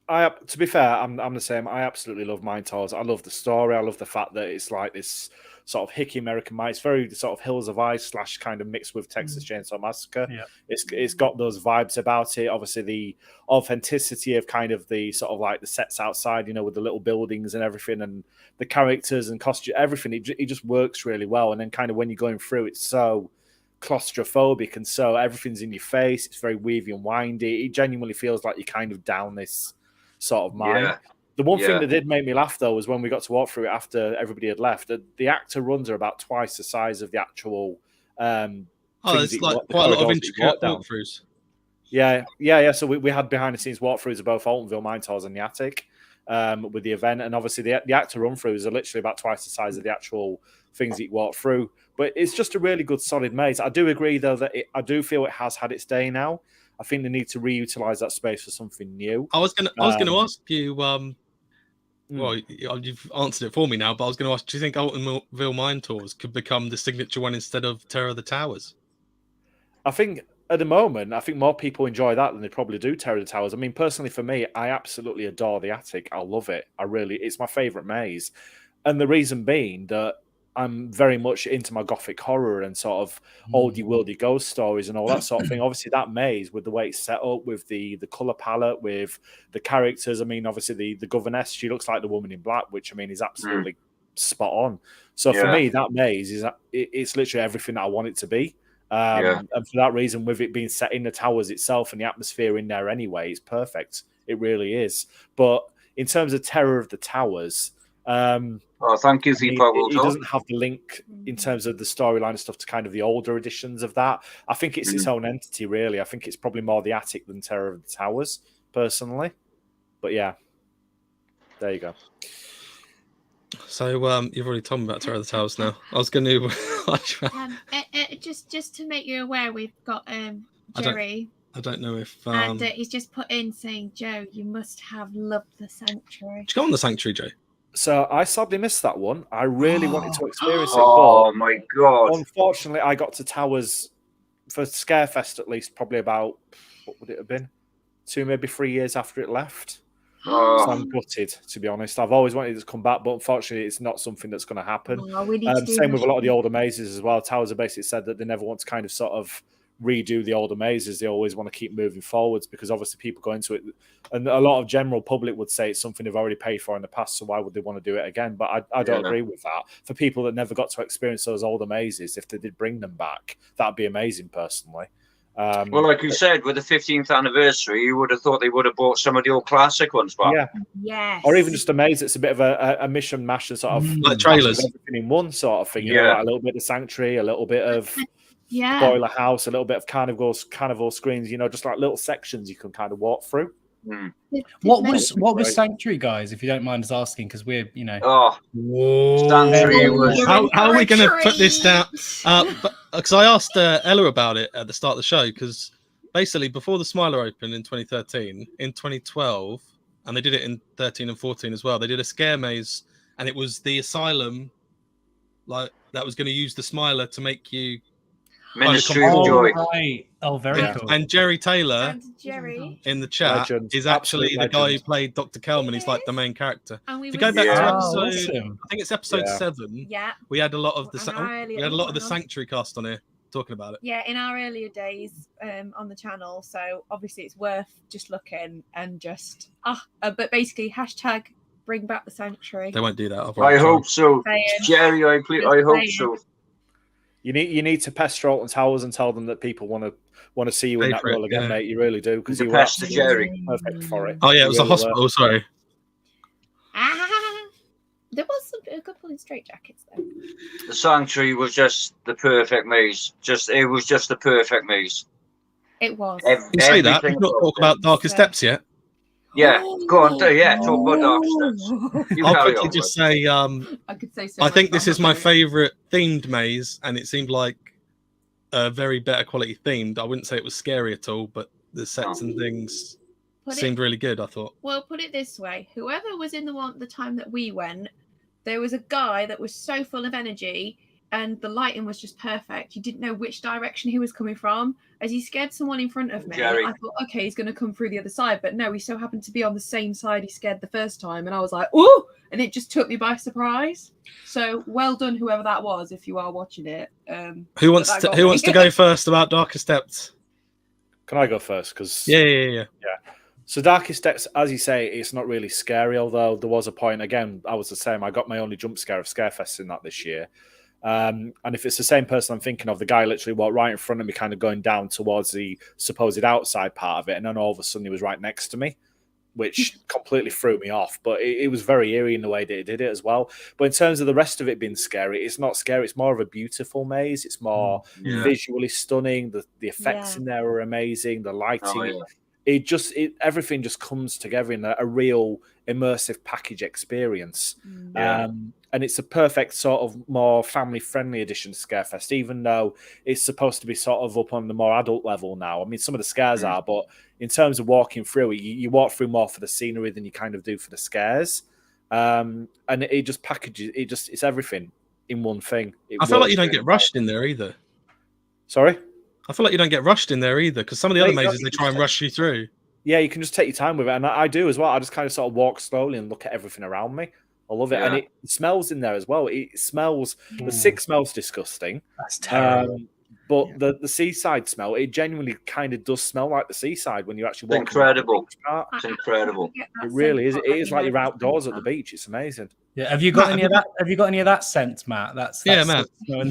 Speaker 3: To be fair, I'm the same. I absolutely love mine tours. I love the story. I love the fact that it's like this sort of hickey American mine. It's very sort of Hills of Ice / kind of mixed with Texas Chainsaw Massacre. Yeah. It's got those vibes about it. Obviously, the authenticity of kind of the sort of like the sets outside, you know, with the little buildings and everything, and the characters and costume, everything. It just works really well. And then kind of when you're going through, it's so claustrophobic, and so everything's in your face. It's very weavy and windy. It genuinely feels like you're kind of down this sort of mine. Yeah. The one thing that did make me laugh, though, was when we got to walk through it after everybody had left. The actor runs are about twice the size of the actual.
Speaker 2: It's like quite a lot of intricate walkthroughs.
Speaker 3: Yeah. So we had behind the scenes walkthroughs of both Altonville mine tours and the attic with the event, and obviously the actor run throughs are literally about twice the size of the actual things that you walk through. But it's just a really good, solid maze. I do agree, though, that I do feel it has had its day now. I think they need to reutilize that space for something new.
Speaker 2: I was going to ask you. Well, you've answered it for me now, but I was going to ask: do you think Altonville Mine Tours could become the signature one instead of Terror of the Towers?
Speaker 3: I think at the moment, more people enjoy that than they probably do Terror of the Towers. I mean, personally, for me, I absolutely adore the attic. I love it. It's my favorite maze, and the reason being that I'm very much into my gothic horror and sort of oldie-worldy ghost stories and all that sort of thing. Obviously, that maze, with the way it's set up, with the color palette, with the characters. I mean, obviously, the governess, she looks like the woman in black, which, I mean, is absolutely spot on. So for me, that maze, it's literally everything that I want it to be. And for that reason, with it being set in the towers itself and the atmosphere in there anyway, it's perfect. It really is. But in terms of Terror of the Towers...
Speaker 4: thank you, Themepark.
Speaker 3: It doesn't have the link in terms of the storyline and stuff to kind of the older editions of that. I think it's its own entity, really. I think it's probably more the attic than Terror of the Towers, personally. But yeah, there you go.
Speaker 2: So you've already told me about Terror of the Towers now. I was going to
Speaker 7: just to make you aware, we've got Jerry.
Speaker 2: I don't know if
Speaker 7: and he's just put in saying, Joe, you must have loved the Sanctuary.
Speaker 2: Did you go on the Sanctuary, Joe?
Speaker 3: So I sadly missed that one. I really wanted to experience it.
Speaker 4: Oh my god!
Speaker 3: Unfortunately, I got to Towers for Scarefest at least probably about, what would it have been, 2 maybe 3 years after it left. So I'm gutted, to be honest. I've always wanted it to come back, but unfortunately, it's not something that's going to happen. Same with a lot of the older mazes as well. Towers have basically said that they never want to kind of sort of redo the older mazes. They always want to keep moving forwards because obviously people go into it, and a lot of general public would say it's something they've already paid for in the past, so why would they want to do it again? But I don't agree with that. For people that never got to experience those older mazes, if they did bring them back, that'd be amazing personally.
Speaker 4: Well, like you said, with the 15th anniversary, you would have thought they would have bought some of the old classic ones back.
Speaker 3: Yeah.
Speaker 7: Yes.
Speaker 3: Or even just a maze that's a bit of a mission mash and sort of
Speaker 2: like trailers,
Speaker 3: everything in one sort of thing. You know, like a little bit of Sanctuary, a little bit of Boiler House, a little bit of carnival screens. You know, just like little sections you can kind of walk through.
Speaker 6: What was Sanctuary, guys? If you don't mind us asking, because we're
Speaker 4: Sanctuary.
Speaker 2: How are we going to put this down? Because I asked Ella about it at the start of the show. Because basically, before the Smiler opened in 2013, in 2012, and they did it in 13 and 14 as well. They did a scare maze, and it was the asylum, like that was going to use the Smiler to make you.
Speaker 4: Ministry of Joy.
Speaker 6: Right. Oh, very cool.
Speaker 2: And Jerry Taylor in the chat is actually the guy who played Dr. Kelman. He's like the main character. If you go back to episode, I think it's episode 7.
Speaker 7: Yeah,
Speaker 2: we had a lot of the Sanctuary cast on here talking about it.
Speaker 1: Yeah, in our earlier days on the channel. So obviously it's worth just looking and just but basically hashtag bring back the sanctuary.
Speaker 2: They won't do that.
Speaker 4: I hope so,
Speaker 1: Saying.
Speaker 4: Jerry. I hope
Speaker 1: saying.
Speaker 4: so.
Speaker 3: You need to pester Alton Towers and tell them that people want to see you in that role again, mate. You really do, because you were
Speaker 4: pester Jerry.
Speaker 3: perfect for it.
Speaker 2: Oh yeah, it was a hospital. Sorry.
Speaker 1: There was a couple in straight jackets though.
Speaker 4: The sanctuary was just the perfect maze. It was just the perfect maze.
Speaker 1: It was.
Speaker 2: You say that. We've not talked about Darkest Depths yet.
Speaker 4: Yeah, go on. Talk about Darkest Depths.
Speaker 2: I'll quickly just say,
Speaker 1: I could say so.
Speaker 2: I think this is my favourite themed maze, and it seemed like a very better quality themed. I wouldn't say it was scary at all, but the sets and things seemed really good, I thought.
Speaker 1: Well, put it this way: whoever was in the one at the time that we went, there was a guy that was so full of energy, and the lighting was just perfect. You didn't know which direction he was coming from. As he scared someone in front of me,
Speaker 4: Jerry.
Speaker 1: I thought, okay, he's going to come through the other side. But no, he so happened to be on the same side he scared the first time. And I was like, ooh! And it just took me by surprise. So well done, whoever that was, if you are watching it.
Speaker 2: Who wants to go first about Darkest Depths?
Speaker 3: Can I go first? Because
Speaker 2: Yeah.
Speaker 3: So Darkest Depths, as you say, it's not really scary, although there was a point, again, I was the same. I got my only jump scare of Scarefest in that this year. And if it's the same person I'm thinking of, the guy literally walked right in front of me, kind of going down towards the supposed outside part of it, and then all of a sudden he was right next to me, which completely threw me off. But it was very eerie in the way that it did it as well. But in terms of the rest of it being scary, it's not scary. It's more of a beautiful maze. It's more visually stunning. The effects in there are amazing. The lighting, everything just comes together in a real immersive package experience. And it's a perfect sort of more family-friendly edition to Scarefest, even though it's supposed to be sort of up on the more adult level now. I mean, some of the scares are, but in terms of walking through it, you walk through more for the scenery than you kind of do for the scares. And it just packages, it's everything in one thing.
Speaker 2: I feel like you don't get rushed in there either.
Speaker 3: Sorry?
Speaker 2: I feel like you don't get rushed in there either, because some of the other mazes, they try and rush you through.
Speaker 3: Yeah, you can just take your time with it, and I do as well. I just kind of sort of walk slowly and look at everything around me. I love it, and it smells in there as well. It smells. The sick smells disgusting.
Speaker 6: That's terrible.
Speaker 3: But the seaside smell, it genuinely kind of does smell like the seaside when you actually walk.
Speaker 4: Incredible. It's incredible.
Speaker 3: It really is. It is like you're outdoors at the beach. It's amazing.
Speaker 6: Yeah. Have you got any of that? Have you got any of that scent, Matt? That's
Speaker 2: Matt.
Speaker 4: No,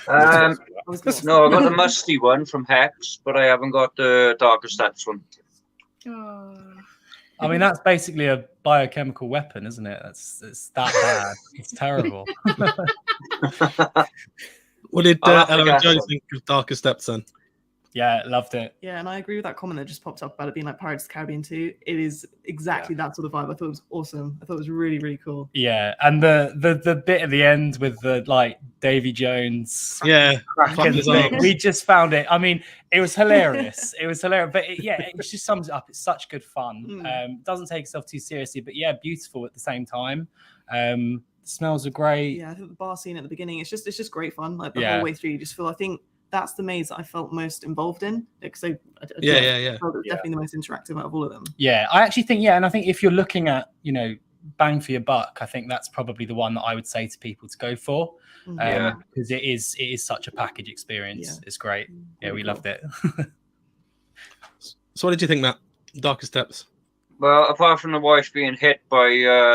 Speaker 4: I got the musty one from Hex, but I haven't got the Darkest Depths one.
Speaker 6: I mean, that's basically a biochemical weapon, isn't it? It's that bad. It's terrible.
Speaker 2: What did Ella and Joe think of Darkest Depths then?
Speaker 6: Yeah, loved it.
Speaker 5: Yeah, and I agree with that comment that just popped up about it being like Pirates of the Caribbean 2. It is exactly that sort of vibe. I thought it was awesome. I thought it was really, really cool.
Speaker 6: Yeah, and the bit at the end with the like Davy Jones,
Speaker 2: cracking
Speaker 6: thing, we just found it. I mean, it was hilarious. It was hilarious, but it just sums it up. It's such good fun. Doesn't take itself too seriously, but beautiful at the same time. Smells are great.
Speaker 5: Yeah, I think the bar scene at the beginning, it's just great fun. Like the whole way through, you just feel. I think that's the maze that I felt most involved in. Because I felt it was definitely the most interactive out of all of them.
Speaker 6: Yeah, I actually think and I think if you're looking at bang for your buck, I think that's probably the one that I would say to people to go for. Because it is such a package experience. It's great. Yeah, we loved it.
Speaker 2: So what did you think, Matt? Darkest Depths?
Speaker 4: Well, apart from the wife being hit by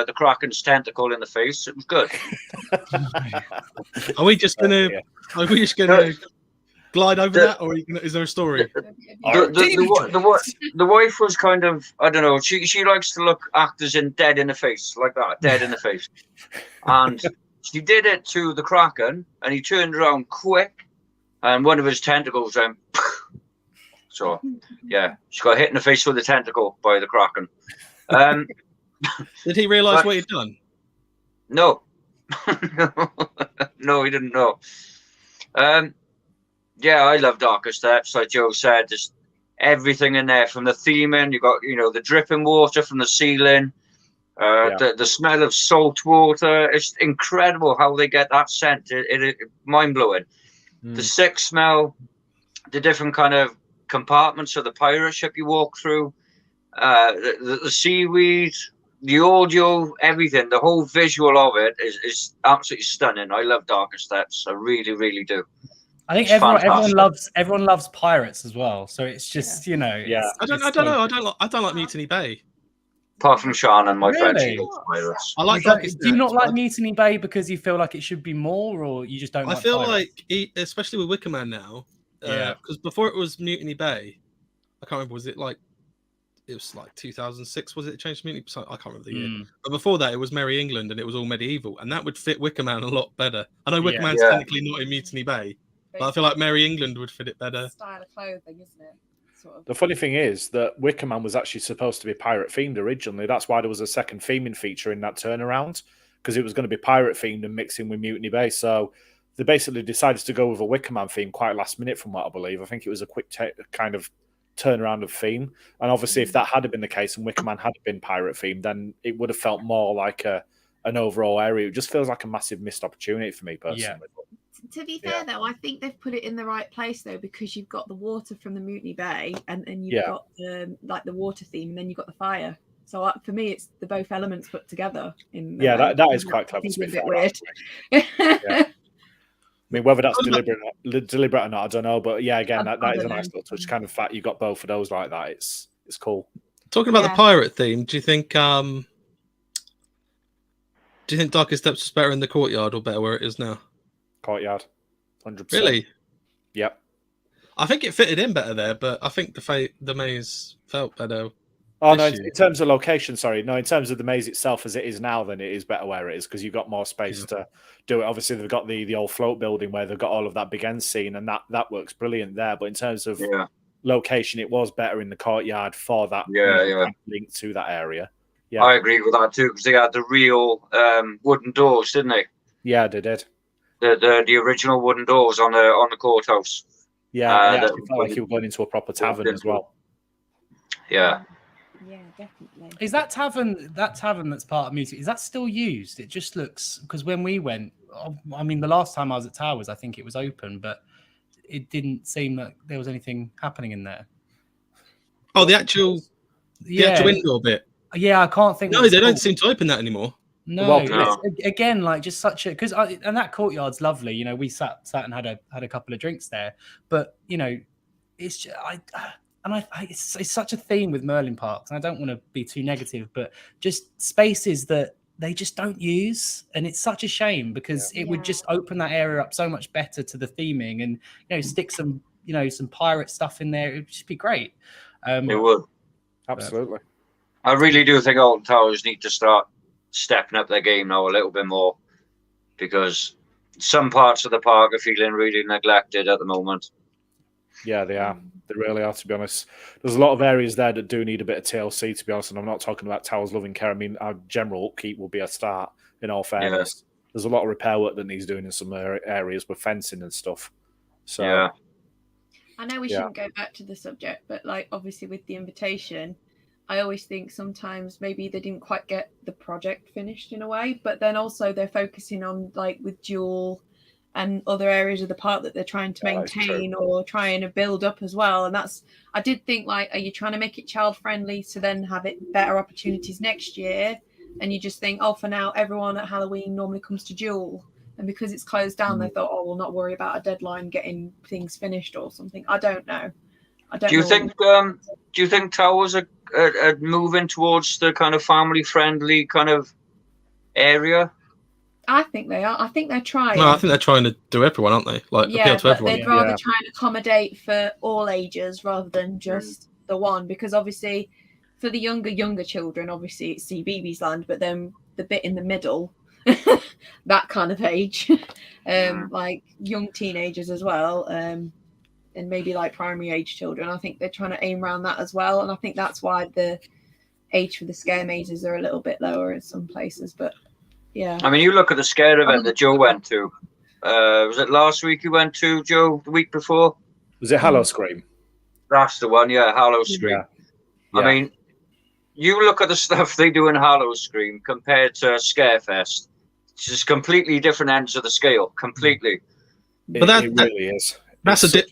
Speaker 4: the Kraken's tentacle in the face, it was good.
Speaker 2: Are we just gonna glide over that, or is there a story?
Speaker 4: The wife was kind of, I don't know. She likes to look actors dead in the face, like that, dead in the face, and she did it to the Kraken, and he turned around quick, and one of his tentacles went. So, she got hit in the face with a tentacle by the Kraken.
Speaker 2: Did he realise what he'd done?
Speaker 4: No. No, he didn't know. I love Darkest Depths, like Joe said. There's everything in there, from the theming, you got, the dripping water from the ceiling, the smell of salt water. It's incredible how they get that scent. It mind-blowing. The sick smell, the different kind of compartments of the pirate ship you walk through, the seaweed, the audio, everything, the whole visual of it is absolutely stunning. I love Darkest Depths. I really, really do.
Speaker 6: I think everyone loves pirates as well. So it's just I
Speaker 2: don't know. I don't like Mutiny Bay.
Speaker 4: Apart from Sean and my friend, she
Speaker 6: Really?
Speaker 4: loves pirates.
Speaker 2: I like
Speaker 6: Do
Speaker 2: Darkest
Speaker 6: you not
Speaker 2: Depths,
Speaker 6: like
Speaker 2: but
Speaker 6: Mutiny Bay because you feel like it should be more, or you just don't?
Speaker 2: I
Speaker 6: like
Speaker 2: feel
Speaker 6: pirates?
Speaker 2: like, especially with Wicker Man now,
Speaker 6: Yeah.
Speaker 2: because before it was Mutiny Bay, I can't remember. Was it like 2006? Was it changed to Mutiny? I can't remember the year. But before that, it was Merry England, and it was all medieval, and that would fit Wicker Man a lot better. I know Wicker Man's technically not in Mutiny Bay, but I feel like Merry England would fit it better.
Speaker 1: Style of clothing, isn't it? Sort of.
Speaker 3: The funny thing is that Wicker Man was actually supposed to be pirate themed originally. That's why there was a second theming feature in that turnaround, because it was going to be pirate themed and mixing with Mutiny Bay. So they basically decided to go with a Wicker Man theme quite last minute, from what I believe. I think it was a quick kind of turnaround of theme. And obviously, if that had been the case and Wicker Man had been pirate themed, then it would have felt more like an overall area. It just feels like a massive missed opportunity for me personally.
Speaker 6: Yeah.
Speaker 1: To be fair, though, I think they've put it in the right place, though, because you've got the water from the Mutiny Bay, and you've got the water theme, and then you've got the fire. So for me, it's the both elements put together.
Speaker 3: That is quite clever.
Speaker 1: It's a bit weird.
Speaker 3: I mean, whether that's deliberate or not, I don't know. But yeah, again, that is a nice little touch. Kind of fact, you got both of those like that. It's cool.
Speaker 2: Talking about the pirate theme, do you think Darkest Depths was better in the courtyard or better where it is now?
Speaker 3: Courtyard, 100%.
Speaker 2: Really?
Speaker 3: Yep.
Speaker 2: I think it fitted in better there, but I think the maze felt better.
Speaker 3: Oh no! In terms of location, sorry, no. In terms of the maze itself, as it is now, then it is better where it is because you've got more space to do it. Obviously, they've got the old float building where they've got all of that big end scene, and that works brilliant there. But in terms of location, it was better in the courtyard for that link to that area. Yeah,
Speaker 4: I agree with that too because they had the real wooden doors, didn't they?
Speaker 3: Yeah, they did.
Speaker 4: The original wooden doors on the courthouse.
Speaker 3: Yeah, it actually felt like you were going into a proper tavern as well.
Speaker 4: Yeah.
Speaker 1: Yeah, definitely.
Speaker 6: Is that tavern that's part of Mutiny? Is that still used? It just looks, because when we went, I mean, the last time I was at Towers, I think it was open, but it didn't seem like there was anything happening in there.
Speaker 2: Oh, the actual indoor bit.
Speaker 6: Yeah, I can't think.
Speaker 2: No, they don't seem to open that anymore.
Speaker 6: No, again, like just such a and that courtyard's lovely. You know, we sat and had a couple of drinks there, but you know, it's just, it's such a theme with Merlin Parks, and I don't want to be too negative, but just spaces that they just don't use, and it's such a shame because it would just open that area up so much better to the theming, and you know, stick some pirate stuff in there. It would just be great.
Speaker 4: It would,
Speaker 3: absolutely.
Speaker 4: I really do think Alton Towers need to start stepping up their game now a little bit more, because some parts of the park are feeling really neglected at the moment.
Speaker 3: Yeah, they are. They really are, to be honest. There's a lot of areas there that do need a bit of TLC, to be honest, and I'm not talking about Towers loving care. I mean, our general upkeep will be a start, in all fairness. Yeah. There's a lot of repair work that needs doing in some areas with fencing and stuff. So,
Speaker 1: I know we shouldn't go back to the subject, but like obviously with the invitation, I always think sometimes maybe they didn't quite get the project finished in a way, but then also they're focusing on like with Jewel and other areas of the park that they're trying to maintain or trying to build up as well. And I did think, like, are you trying to make it child friendly to then have it better opportunities next year? And you just think, for now, everyone at Halloween normally comes to Jewel. And because it's closed down, they thought, we'll not worry about a deadline getting things finished or something. I don't know. Do
Speaker 4: you think Towers are moving towards the kind of family friendly kind of area?
Speaker 1: I think they are. I think they're trying.
Speaker 2: No, I think they're trying to do everyone, aren't they? Like appeal to everyone.
Speaker 1: They'd rather try and accommodate for all ages rather than just the one, because obviously for the younger children, obviously it's CBeebies Land, but then the bit in the middle, that kind of age, like young teenagers as well, and maybe like primary age children. I think they're trying to aim around that as well, and I think that's why the age for the scare mazes are a little bit lower in some places, but. Yeah. I
Speaker 4: mean, you look at the scare event that Joe went to. Was it last week you went to, Joe? The week before?
Speaker 3: Was it Hallow Scream?
Speaker 4: That's the one, Hallow Scream. Yeah. I mean, you look at the stuff they do in Hallow Scream compared to Scarefest. It's just completely different ends of the scale. Completely.
Speaker 2: But
Speaker 3: it really is.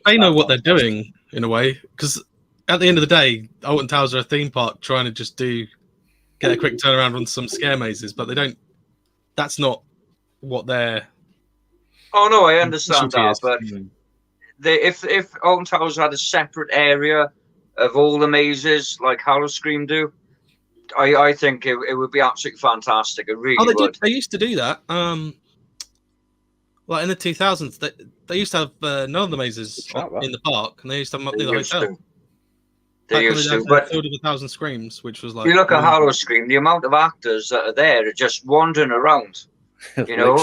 Speaker 2: They know what they're doing, in a way. Because at the end of the day, Alton Towers are a theme park trying to just get a quick turnaround on some scare mazes, but they don't. That's not what they're.
Speaker 4: Oh no, I understand that, but if Alton Towers had a separate area of all the mazes like Hallow Scream do, I think it would be absolutely fantastic. It really would.
Speaker 2: They used to do that. Like in the 2000s, they used to have none of the mazes in the park, and they used to have them up near the hotel.
Speaker 4: They used to, but
Speaker 2: Filled with 1,000 Screams, which was like.
Speaker 4: You look at Hallow Scream, the amount of actors that are there are just wandering around. You know,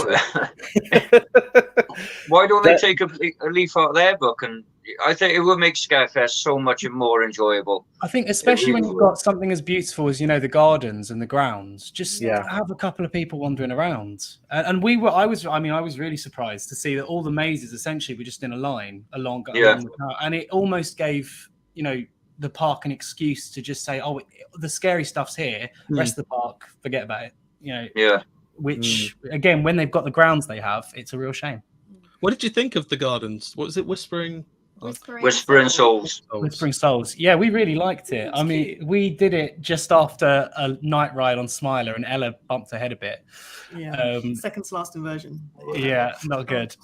Speaker 4: why don't they take a leaf out of their book? And I think it would make Scarefest so much more enjoyable.
Speaker 6: I think, especially when you've got something as beautiful as the gardens and the grounds, just have a couple of people wandering around. And I was really surprised to see that all the mazes essentially were just in a line along the park, and it almost gave the park an excuse to just say, "Oh, the scary stuff's here. Rest of the park, forget about it." Which again, when they've got the grounds they have, it's a real shame.
Speaker 2: What did you think of the gardens? What was it? Whispering
Speaker 4: Souls.
Speaker 6: Whispering Souls. Yeah, we really liked it. I mean, we did it just after a night ride on Smiler, and Ella bumped her head a bit.
Speaker 5: Yeah, second to last inversion.
Speaker 6: Yeah, not good.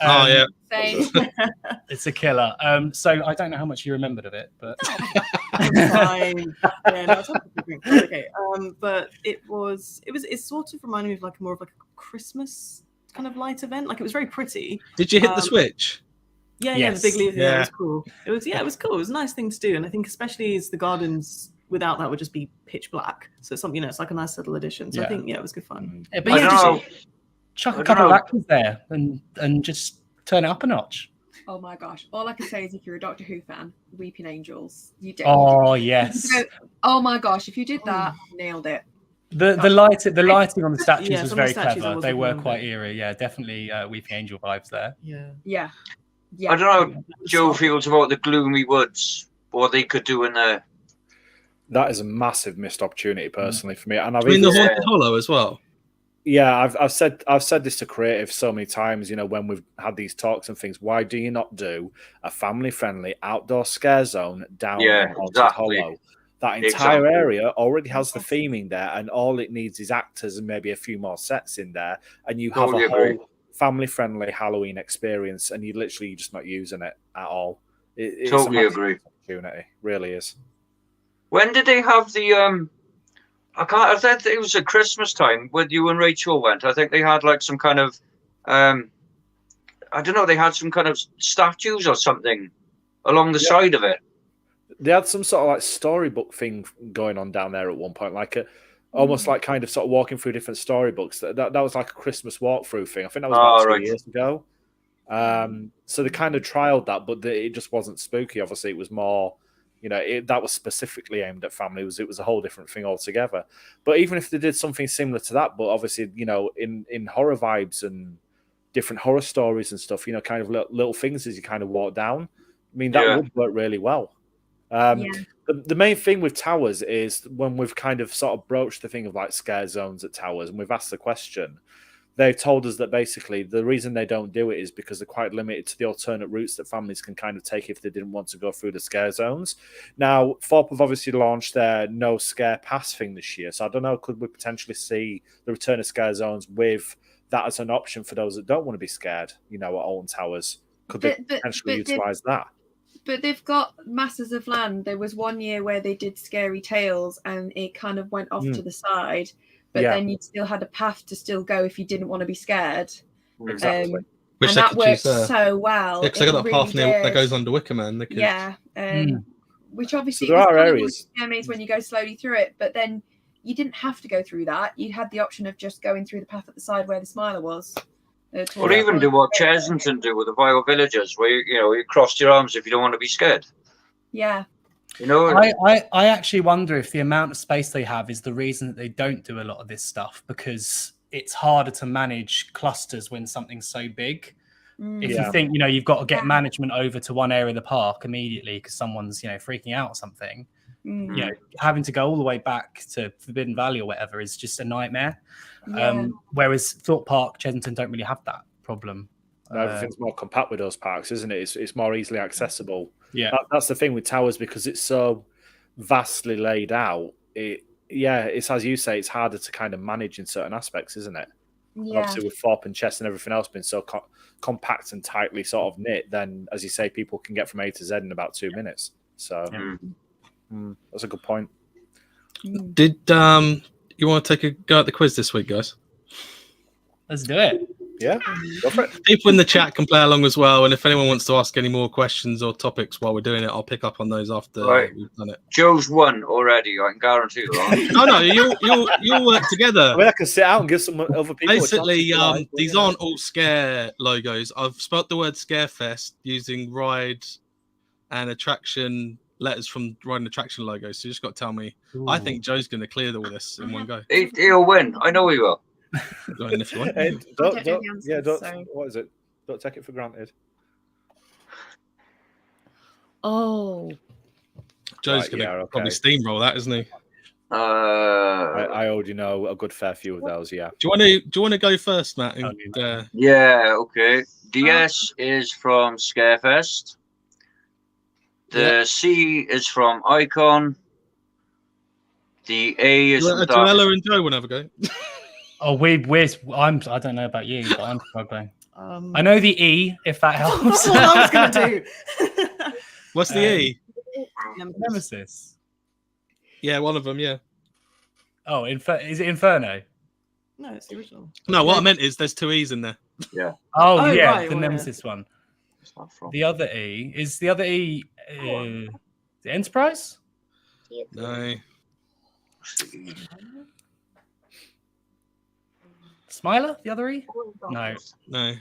Speaker 2: Same.
Speaker 6: It's a killer. So I don't know how much you remembered of it, but
Speaker 5: fine. Okay. But it sort of reminded me of like more of like a Christmas kind of light event. Like it was very pretty.
Speaker 2: Did you hit the switch?
Speaker 5: Yeah, the big leaf. Yeah, it was cool. It was cool. It was a nice thing to do, and I think especially as the gardens without that would just be pitch black. So it's something, it's like a nice little addition. So I think it was good fun.
Speaker 6: Yeah, but just chuck a couple of actors there and just turn it up a notch.
Speaker 1: Oh my gosh! All I can say is, if you're a Doctor Who fan, Weeping Angels, you did.
Speaker 6: Oh yes.
Speaker 1: Oh my gosh! If you did that, nailed it.
Speaker 6: The lighting on the statues was very clever. They were quite eerie. Yeah, definitely Weeping Angel vibes there.
Speaker 1: Yeah.
Speaker 4: I don't know how Joe feels about the gloomy woods. What they could do in there.
Speaker 3: That is a massive missed opportunity, personally, for me. And I've
Speaker 2: the Haunted Hollow as well.
Speaker 3: Yeah, I've said this to creative so many times. When we've had these talks and things, why do you not do a family-friendly outdoor scare zone down in Haunted Hollow? That entire area already has the theming there, and all it needs is actors and maybe a few more sets in there, and you have a whole family-friendly Halloween experience, and you're just not using it at all. It's
Speaker 4: totally agree.
Speaker 3: Opportunity, really is.
Speaker 4: When did they have the I think it was at Christmas time when you and Rachel went. I think they had like some kind of I don't know, they had some kind of statues or something along the side of it.
Speaker 3: They had some sort of like storybook thing going on down there at one point, like almost like kind of sort of walking through different storybooks. That was like a Christmas walkthrough thing. I think that was about 2 years ago. So they kind of trialed that, but it just wasn't spooky. Obviously, it was more, that was specifically aimed at families. It was a whole different thing altogether. But even if they did something similar to that, but obviously, in horror vibes and different horror stories and stuff, kind of little things as you kind of walk down. I mean, that would work really well. The main thing with Towers is when we've kind of sort of broached the thing of like scare zones at Towers, and we've asked the question, they've told us that basically the reason they don't do it is because they're quite limited to the alternate routes that families can kind of take if they didn't want to go through the scare zones. Now, Thorpe have obviously launched their no scare pass thing this year, so I don't know, could we potentially see the return of scare zones with that as an option for those that don't want to be scared, at Alton Towers? Could they potentially utilise that?
Speaker 1: But they've got masses of land. There was one year where they did Scary Tales and it kind of went off to the side, but then you still had a path to still go if you didn't want to be scared.
Speaker 3: Exactly.
Speaker 1: And that worked so well.
Speaker 2: Yeah, because I got that path that goes under Wickerman.
Speaker 1: Which obviously
Speaker 3: so there are areas
Speaker 1: when you go slowly through it, but then you didn't have to go through that. You had the option of just going through the path at the side where the Smiler was.
Speaker 4: Or even do what Chesington do with the Vile Villagers, where you crossed your arms if you don't want to be scared.
Speaker 1: Yeah.
Speaker 6: I actually wonder if the amount of space they have is the reason that they don't do a lot of this stuff, because it's harder to manage clusters when something's so big. If you think, you've got to get management over to one area of the park immediately because someone's, freaking out or something, having to go all the way back to Forbidden Valley or whatever is just a nightmare. Whereas Thorpe Park, Chesington don't really have that problem.
Speaker 3: Everything's more compact with those parks, isn't it? It's more easily accessible.
Speaker 6: Yeah,
Speaker 3: that's the thing with Towers, because it's so vastly laid out. It's as you say, it's harder to kind of manage in certain aspects, isn't it?
Speaker 1: Yeah.
Speaker 3: Obviously, with Thorpe and Chess and everything else being so compact and tightly sort of knit, then as you say, people can get from A to Z in about 2 minutes. So that's a good point.
Speaker 2: Did you want to take a go at the quiz this week, guys?
Speaker 6: Let's do it.
Speaker 3: Yeah, go for it.
Speaker 2: People in the chat can play along as well, and if anyone wants to ask any more questions or topics while we're doing it, I'll pick up on those after we've done it.
Speaker 4: Joe's won already. I can guarantee that.
Speaker 2: No, you'll work together.
Speaker 3: I mean, I can sit out and give some other people.
Speaker 2: Basically, these aren't all Scare logos. I've spelt the word Scarefest using ride and attraction letters from ride and attraction logos. So you just got to tell me.
Speaker 6: Ooh.
Speaker 2: I think Joe's going to clear all this in one go.
Speaker 4: He'll win. I know he will.
Speaker 2: Go ahead if you want.
Speaker 3: What is it? Don't take it for granted.
Speaker 1: Oh,
Speaker 2: Joe's going to probably steamroll that, isn't he?
Speaker 3: I already know a good fair few of those. Yeah.
Speaker 2: Do you want to go first, Matt? And,
Speaker 4: Yeah. Okay. The S is from Scarefest. The C is from Icon. The A is from
Speaker 2: Ella and Joe want to have a go.
Speaker 6: Oh, I don't know about you, but I'm struggling. I know the E, if that helps.
Speaker 5: That's what I was going to do.
Speaker 2: What's the E?
Speaker 6: Nemesis.
Speaker 2: Yeah, one of them. Yeah.
Speaker 6: Oh, is it Inferno?
Speaker 5: No, it's the original.
Speaker 2: No, what I meant is there's two E's in there.
Speaker 4: Yeah.
Speaker 6: Oh yeah,
Speaker 5: right,
Speaker 6: the
Speaker 5: well,
Speaker 6: Nemesis one. The other E is the other E. The Enterprise?
Speaker 2: No.
Speaker 6: Smiler? The other E? No.
Speaker 7: Can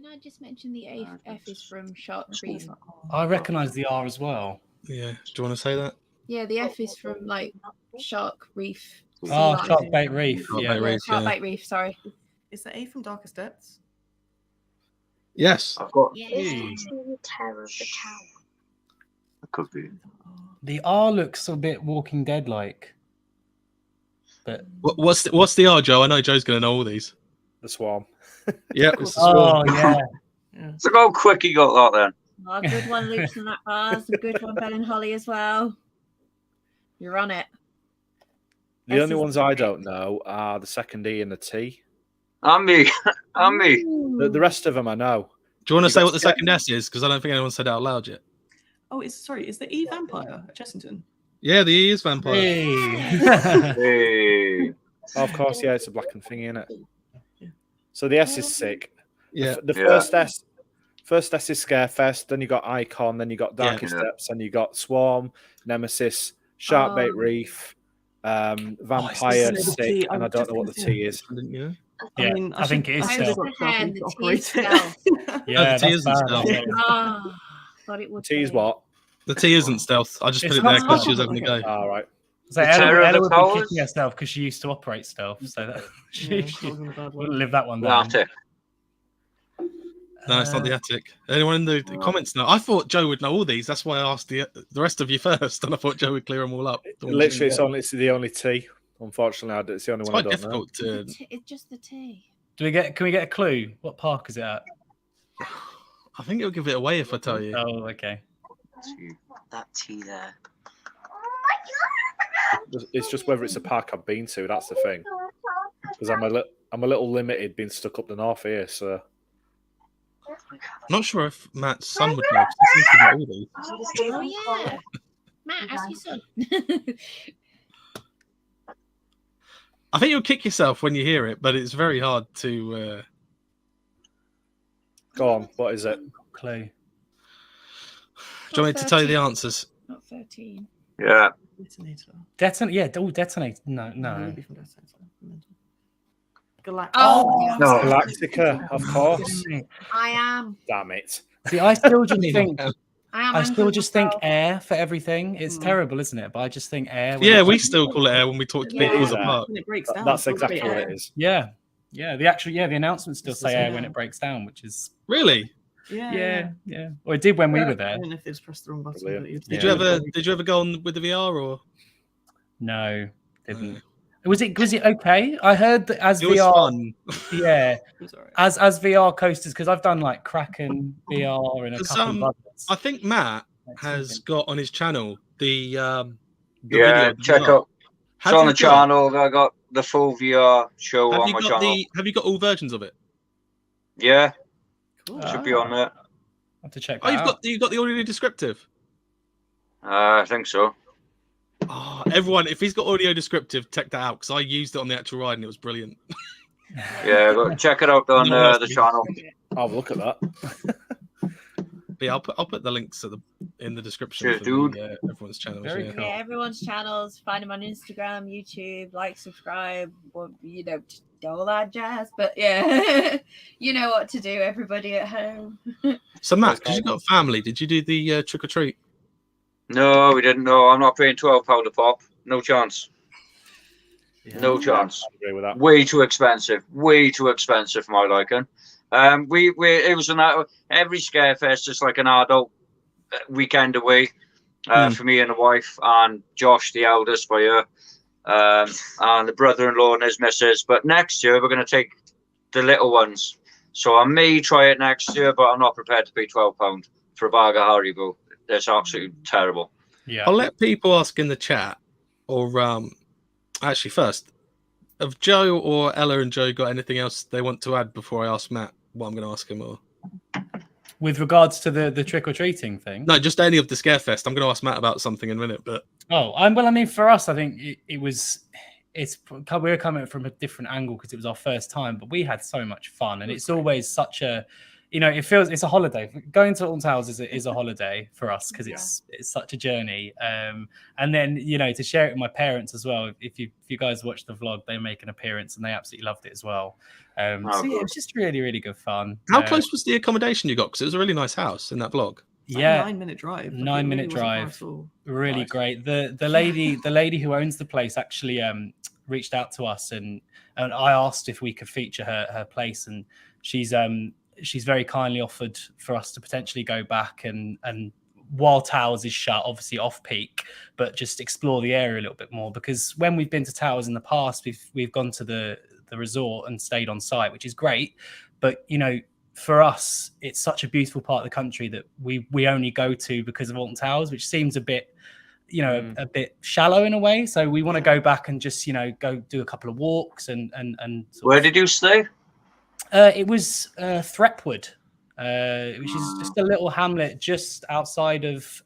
Speaker 7: I just mention the F is from Shark Reef?
Speaker 6: I recognise the R as well.
Speaker 2: Yeah. Do you want to say that?
Speaker 7: Yeah, the F is from like Shark Reef.
Speaker 6: Oh, Shark Bait Reef. Yeah.
Speaker 7: Shark Bait Reef, sorry.
Speaker 5: Is the A from Darkest Depths?
Speaker 2: Yes.
Speaker 4: I've got.
Speaker 7: Terror of the Tower.
Speaker 4: It could be.
Speaker 6: The R looks a bit Walking Dead like. But
Speaker 2: What's the R, Joe? I know Joe's going to know all these.
Speaker 3: The Swarm.
Speaker 2: Yeah. It's the Swarm.
Speaker 6: yeah.
Speaker 4: Look how quick he got that then.
Speaker 7: Oh, good one, Loops and that bars. A good one, Ben and Holly as well. You're on it.
Speaker 3: The only ones I don't know are the second E and the T.
Speaker 4: And me. And me.
Speaker 3: The rest of them I know.
Speaker 2: Do you want to say what the second S is? Because I don't think anyone said it out loud yet.
Speaker 5: Oh, is the E Vampire at Chessington?
Speaker 2: Yeah, the E is Vampire.
Speaker 4: Hey.
Speaker 3: Oh, of course, yeah, it's a blackened thingy, isn't it? So the S is sick.
Speaker 2: Yeah.
Speaker 3: The first S is Scarefest, then you got Icon, then you got Darkest Depths, and you got Swarm, Nemesis, Sharkbait Reef, Vampire, Sick, and I don't know what the T is.
Speaker 2: Yeah.
Speaker 6: Yeah, I think it is stealth.
Speaker 2: Yeah, the T isn't stealth.
Speaker 7: Thought it would.
Speaker 3: T is what?
Speaker 2: The T isn't stealth. I just put it there because she was having to go.
Speaker 3: All right.
Speaker 6: So Ella would be kicking herself because she used to operate stealth, so that she wouldn't live that one down.
Speaker 4: Attic.
Speaker 2: No, it's not the attic. Anyone in the comments know? I thought Joe would know all these. That's why I asked the rest of you first, and I thought Joe would clear them all up.
Speaker 3: Literally, it's the only T. Unfortunately, it's the only one I don't know.
Speaker 7: It's just the T.
Speaker 6: Can we get a clue? What park is it at?
Speaker 2: I think it'll give it away if I tell you.
Speaker 6: Oh, okay.
Speaker 4: That T there.
Speaker 3: It's just whether it's a park I've been to. That's the thing. Because I'm a little limited being stuck up the north here. So
Speaker 2: I'm not sure if Matt's son would know. He seems to get all these.
Speaker 7: Oh yeah, Matt, ask your son.
Speaker 2: I think you'll kick yourself when you hear it, but it's very hard to.
Speaker 3: Go on. What is it?
Speaker 6: Clue.
Speaker 2: Do you want me to tell you the answers?
Speaker 7: Not 13.
Speaker 4: Yeah.
Speaker 5: Detonator.
Speaker 6: Yeah. Oh, Detonate. No.
Speaker 5: Galactica.
Speaker 7: Oh,
Speaker 4: No.
Speaker 3: Galactica, of course.
Speaker 7: I am.
Speaker 3: Damn it.
Speaker 6: See, I still just think.
Speaker 7: I
Speaker 6: think air for everything. It's terrible, isn't it? But I just think air.
Speaker 2: Yeah, we still call it air when we talk to people
Speaker 7: Yeah.
Speaker 2: as a park.
Speaker 5: When it breaks down,
Speaker 3: That's exactly what it is.
Speaker 6: Yeah. The announcements still say air when it breaks down, which is
Speaker 2: Really?
Speaker 5: Yeah.
Speaker 6: Well, it did when we were
Speaker 5: I
Speaker 6: there.
Speaker 5: don't know if they just pressed the wrong button.
Speaker 3: Brilliant.
Speaker 5: But
Speaker 2: Did you ever go on with the VR or?
Speaker 6: No, didn't. Was it okay? I heard that as
Speaker 2: It was
Speaker 6: VR,
Speaker 2: fun.
Speaker 6: yeah,
Speaker 5: it was all right.
Speaker 6: as VR coasters, because I've done like Kraken VR and a couple of others.
Speaker 2: I think Matt has got on his channel the
Speaker 4: Yeah,
Speaker 2: video.
Speaker 4: check out. It's on the channel. I got the full VR show on my channel.
Speaker 2: Have you got all versions of it?
Speaker 4: Yeah,
Speaker 5: Cool.
Speaker 4: should be on there.
Speaker 6: I have to check.
Speaker 2: Oh, you've got the audio descriptive.
Speaker 4: I think so.
Speaker 2: Oh, everyone, if he's got audio descriptive, check that out because I used it on the actual ride and it was brilliant.
Speaker 4: Yeah, go check it out on the channel.
Speaker 3: I'll look at that.
Speaker 2: But yeah, I'll put the links in the description
Speaker 4: Cheers,
Speaker 2: for
Speaker 4: dude.
Speaker 2: everyone's channels.
Speaker 6: Very
Speaker 2: Yeah.
Speaker 6: cool.
Speaker 7: Yeah, everyone's channels. Find them on Instagram, YouTube, like, subscribe, or, just all that jazz. But yeah, you know what to do, everybody at home.
Speaker 2: So Matt, because you got family, did you do the trick or treat?
Speaker 4: No, we didn't. No, I'm not paying £12 a pop. No chance.
Speaker 6: Yeah.
Speaker 4: No chance.
Speaker 3: I agree with that.
Speaker 4: Way too expensive. Way too expensive for my liking. It was every Scarefest is like an adult weekend away for me and the wife and Josh, the eldest by her, and the brother-in-law and his missus. But next year we're going to take the little ones. So I may try it next year, but I'm not prepared to pay £12 for a bag of Haribo. That's absolutely terrible.
Speaker 6: Yeah.
Speaker 2: I'll let people ask in the chat, or actually first, have Joe or Ella and Joe got anything else they want to add before I ask Matt what I'm going to ask him? Or
Speaker 6: With regards to the trick or treating thing?
Speaker 2: no, just any of the Scarefest. I'm going to ask Matt about something in a minute, but
Speaker 6: well, I mean, for us, I think we were coming from a different angle because it was our first time, but we had so much fun, and it's always such a, it's a holiday. Going to Alton Towers is a holiday for us because it's such a journey. And then to share it with my parents as well. If you guys watch the vlog, they make an appearance and they absolutely loved it as well. So yeah, it was just really, really good fun.
Speaker 2: How close was the accommodation you got? Because it was a really nice house in that vlog.
Speaker 6: Yeah,
Speaker 5: 9-minute drive.
Speaker 6: 9-minute drive. Really
Speaker 5: Nice.
Speaker 6: great. The lady who owns the place actually reached out to us and I asked if we could feature her place, and she's very kindly offered for us to potentially go back and while Towers is shut, obviously off peak, but just explore the area a little bit more, because when we've been to Towers in the past, we've gone to the resort and stayed on site, which is great, but for us it's such a beautiful part of the country that we only go to because of Alton Towers, which seems a bit a bit shallow in a way. So we want to go back and just go do a couple of walks and
Speaker 4: Where did you stay?
Speaker 6: It was Threpwood, which is just a little hamlet just outside of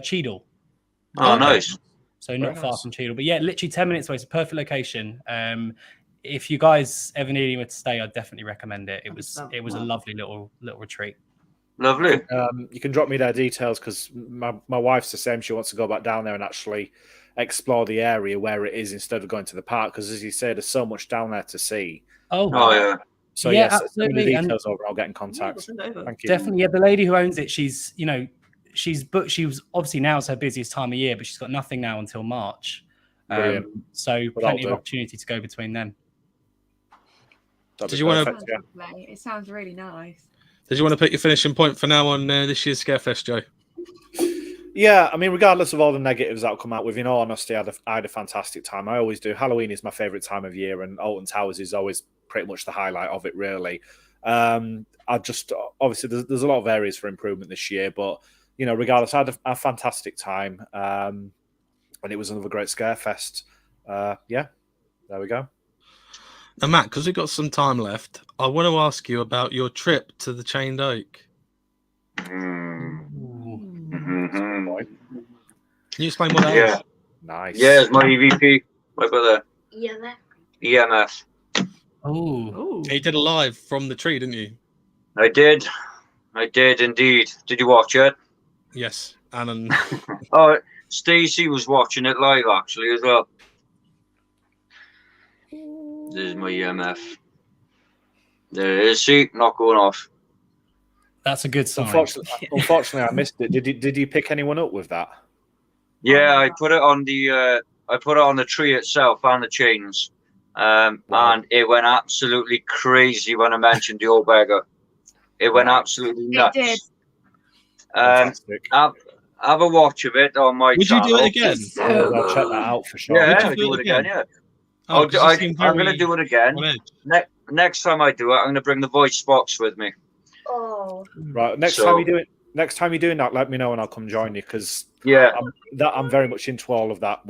Speaker 6: Cheadle.
Speaker 4: Oh, nice.
Speaker 6: So not far from Cheadle, but yeah, literally 10 minutes away. It's a perfect location. If you guys ever need anywhere to stay, I'd definitely recommend it. It was a lovely little retreat.
Speaker 4: Lovely.
Speaker 3: You can drop me their details because my wife's the same. She wants to go back down there and actually explore the area where it is instead of going to the park. Because as you say, there's so much down there to see.
Speaker 6: Oh
Speaker 4: yeah.
Speaker 3: So
Speaker 6: yeah,
Speaker 3: yes, send me
Speaker 6: absolutely.
Speaker 3: the details over. I'll get in contact. Thank you.
Speaker 6: Definitely, yeah. The lady who owns it, she's booked. She was obviously now it's her busiest time of year, but she's got nothing now until March. So plenty of opportunity to go between then.
Speaker 2: Did you want
Speaker 3: to?
Speaker 7: Yeah. It sounds really nice.
Speaker 2: Did you want to put your finishing point for now on this year's Scarefest, Joe?
Speaker 3: Yeah, I mean, regardless of all the negatives that will come out with, in all honesty, I had a fantastic time. I always do. Halloween is my favourite time of year, and Alton Towers is always pretty much the highlight of it, really. I just, obviously, there's a lot of areas for improvement this year, but, regardless, I had a fantastic time, and it was another great Scarefest. Yeah, there we go.
Speaker 2: Now, Matt, because we've got some time left, I want to ask you about your trip to the Chained Oak.
Speaker 4: Mm-hmm.
Speaker 2: Can you explain what that is?
Speaker 3: Nice.
Speaker 4: Yeah, it's my EVP. Right by there. EMF.
Speaker 6: Oh.
Speaker 2: You did a live from the tree, didn't you?
Speaker 4: I did indeed. Did you watch it?
Speaker 2: Yes. And
Speaker 4: Oh, Stacey was watching it live actually as well. This is my EMF. There it is. See, not going off.
Speaker 6: That's a good sign.
Speaker 3: Unfortunately, I missed it. Did you pick anyone up with that?
Speaker 4: Yeah, I put it on the tree itself and the chains, and it went absolutely crazy when I mentioned the old beggar. It went absolutely nuts.
Speaker 7: It did.
Speaker 4: Have a watch of it on my
Speaker 2: Would
Speaker 4: channel.
Speaker 2: you do it again?
Speaker 3: I'll check that out for sure.
Speaker 4: Yeah,
Speaker 2: Would
Speaker 4: I'll
Speaker 2: you
Speaker 4: do it again. Yeah.
Speaker 2: Oh,
Speaker 4: I'm going to do it again. Next time I do it, I'm going to bring the voice box with me.
Speaker 7: Oh.
Speaker 3: Right. Next time you're doing that, let me know and I'll come join you because I'm very much into all of that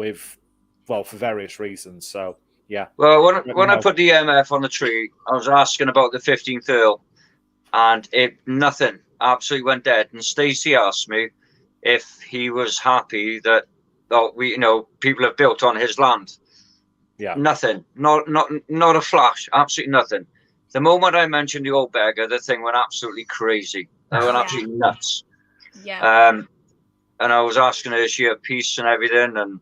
Speaker 3: for various reasons. So yeah.
Speaker 4: Well, when I put the EMF on the tree, I was asking about the 15th Earl, and nothing absolutely went dead. And Stacey asked me if he was happy that people have built on his land.
Speaker 3: Yeah.
Speaker 4: Nothing. Not a flash. Absolutely nothing. The moment I mentioned the old beggar, the thing went absolutely crazy. They went absolutely nuts.
Speaker 7: Yeah.
Speaker 4: And I was asking her, is she at peace and everything? And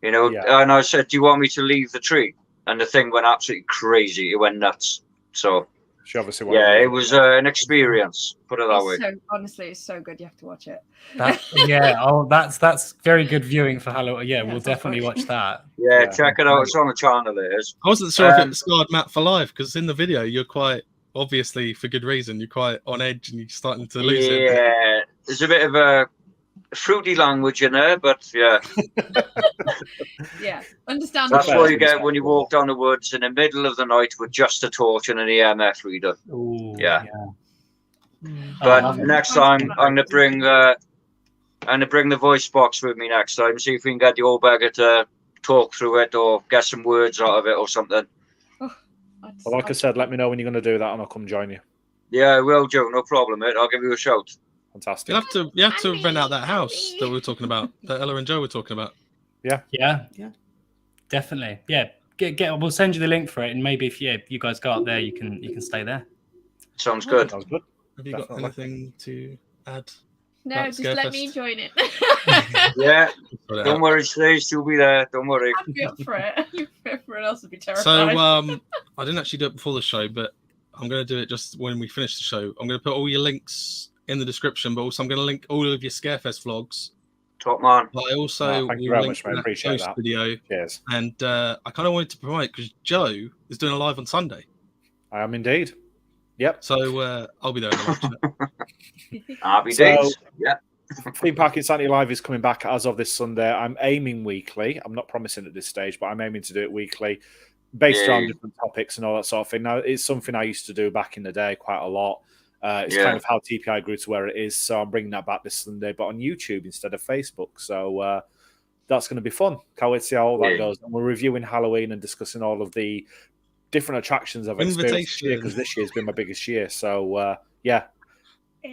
Speaker 4: and I said, do you want me to leave the tree? And the thing went absolutely crazy. It went nuts. So
Speaker 3: she obviously
Speaker 4: it was an experience. Put it that way.
Speaker 7: So honestly, it's so good. You have to watch it.
Speaker 6: That's very good viewing for Halloween. Yeah, we'll definitely watch that.
Speaker 4: Yeah, check it out. It's on the channel. It is.
Speaker 2: I wasn't sure if it scarred Matt for life, because in the video you're quite obviously, for good reason, you're quite on edge and you're starting to lose it.
Speaker 4: Yeah, there's a bit of a fruity language in there, but yeah.
Speaker 7: Yeah, understandable.
Speaker 4: That's what you get when you walk down the woods in the middle of the night with just a torch and an EMF reader.
Speaker 6: Ooh,
Speaker 4: yeah. But next time I'm gonna bring the voice box with me next time. See if we can get the old beggar to talk through it or get some words out of it or something.
Speaker 3: Well, like I said, let me know when you're going to do that, and I'll come join you.
Speaker 4: Yeah, I will, Joe. No problem, mate. I'll give you a shout.
Speaker 3: Fantastic.
Speaker 2: You have to rent out that house that we were talking about, that Ella and Joe were talking about.
Speaker 6: Yeah, definitely. Yeah, we'll send you the link for it, and maybe if you guys go up there, you can stay there.
Speaker 4: Sounds good.
Speaker 3: Sounds good.
Speaker 2: Have you got anything to add?
Speaker 7: No, just let me join it.
Speaker 4: Yeah, don't worry, Slaze, you'll be there. Don't worry.
Speaker 7: I'd be up for it. Everyone else would be terrified.
Speaker 2: So, I didn't actually do it before the show, but I'm going to do it just when we finish the show. I'm going to put all your links in the description, but also I'm going to link all of your Scarefest vlogs.
Speaker 4: Top man.
Speaker 2: But I also
Speaker 3: thank you very much, man. Appreciate that
Speaker 2: video.
Speaker 3: Cheers.
Speaker 2: And I kind of wanted to promote because Joe is doing a live on Sunday.
Speaker 3: I am indeed. Yep.
Speaker 2: So I'll be there.
Speaker 4: Happy days. Yeah.
Speaker 3: Themepark Insanity Live is coming back as of this Sunday. I'm aiming weekly. I'm not promising at this stage, but I'm aiming to do it weekly, based around different topics and all that sort of thing. Now, it's something I used to do back in the day quite a lot. It's kind of how TPI grew to where it is. So I'm bringing that back this Sunday, but on YouTube instead of Facebook. So that's going to be fun. Can't wait to see how all that goes. And we're reviewing Halloween and discussing all of the different attractions I've experienced this year, because this year's been my biggest year. So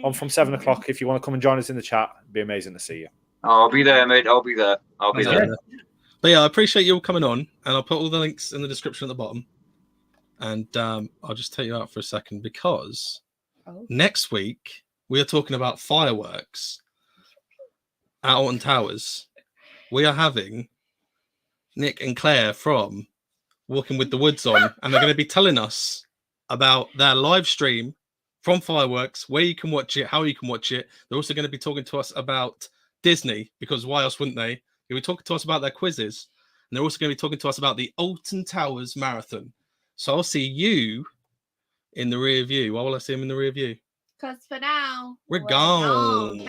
Speaker 3: on from 7 o'clock. If you want to come and join us in the chat, it'd be amazing to see you.
Speaker 4: I'll be there, mate. I'll be there.
Speaker 2: But yeah, I appreciate you all coming on, and I'll put all the links in the description at the bottom. And I'll just take you out for a second, because next week we are talking about fireworks at Alton Towers. We are having Nick and Claire from Walking with the Woods on, and they're going to be telling us about their live stream from fireworks, where you can watch it, how you can watch it. They're also going to be talking to us about Disney, because why else wouldn't they? They'll be talking to us about their quizzes, and they're also going to be talking to us about the Alton Towers Marathon. So I'll see you in the rear view. Why will I see him in the rear view?
Speaker 7: Because for now,
Speaker 2: we're gone.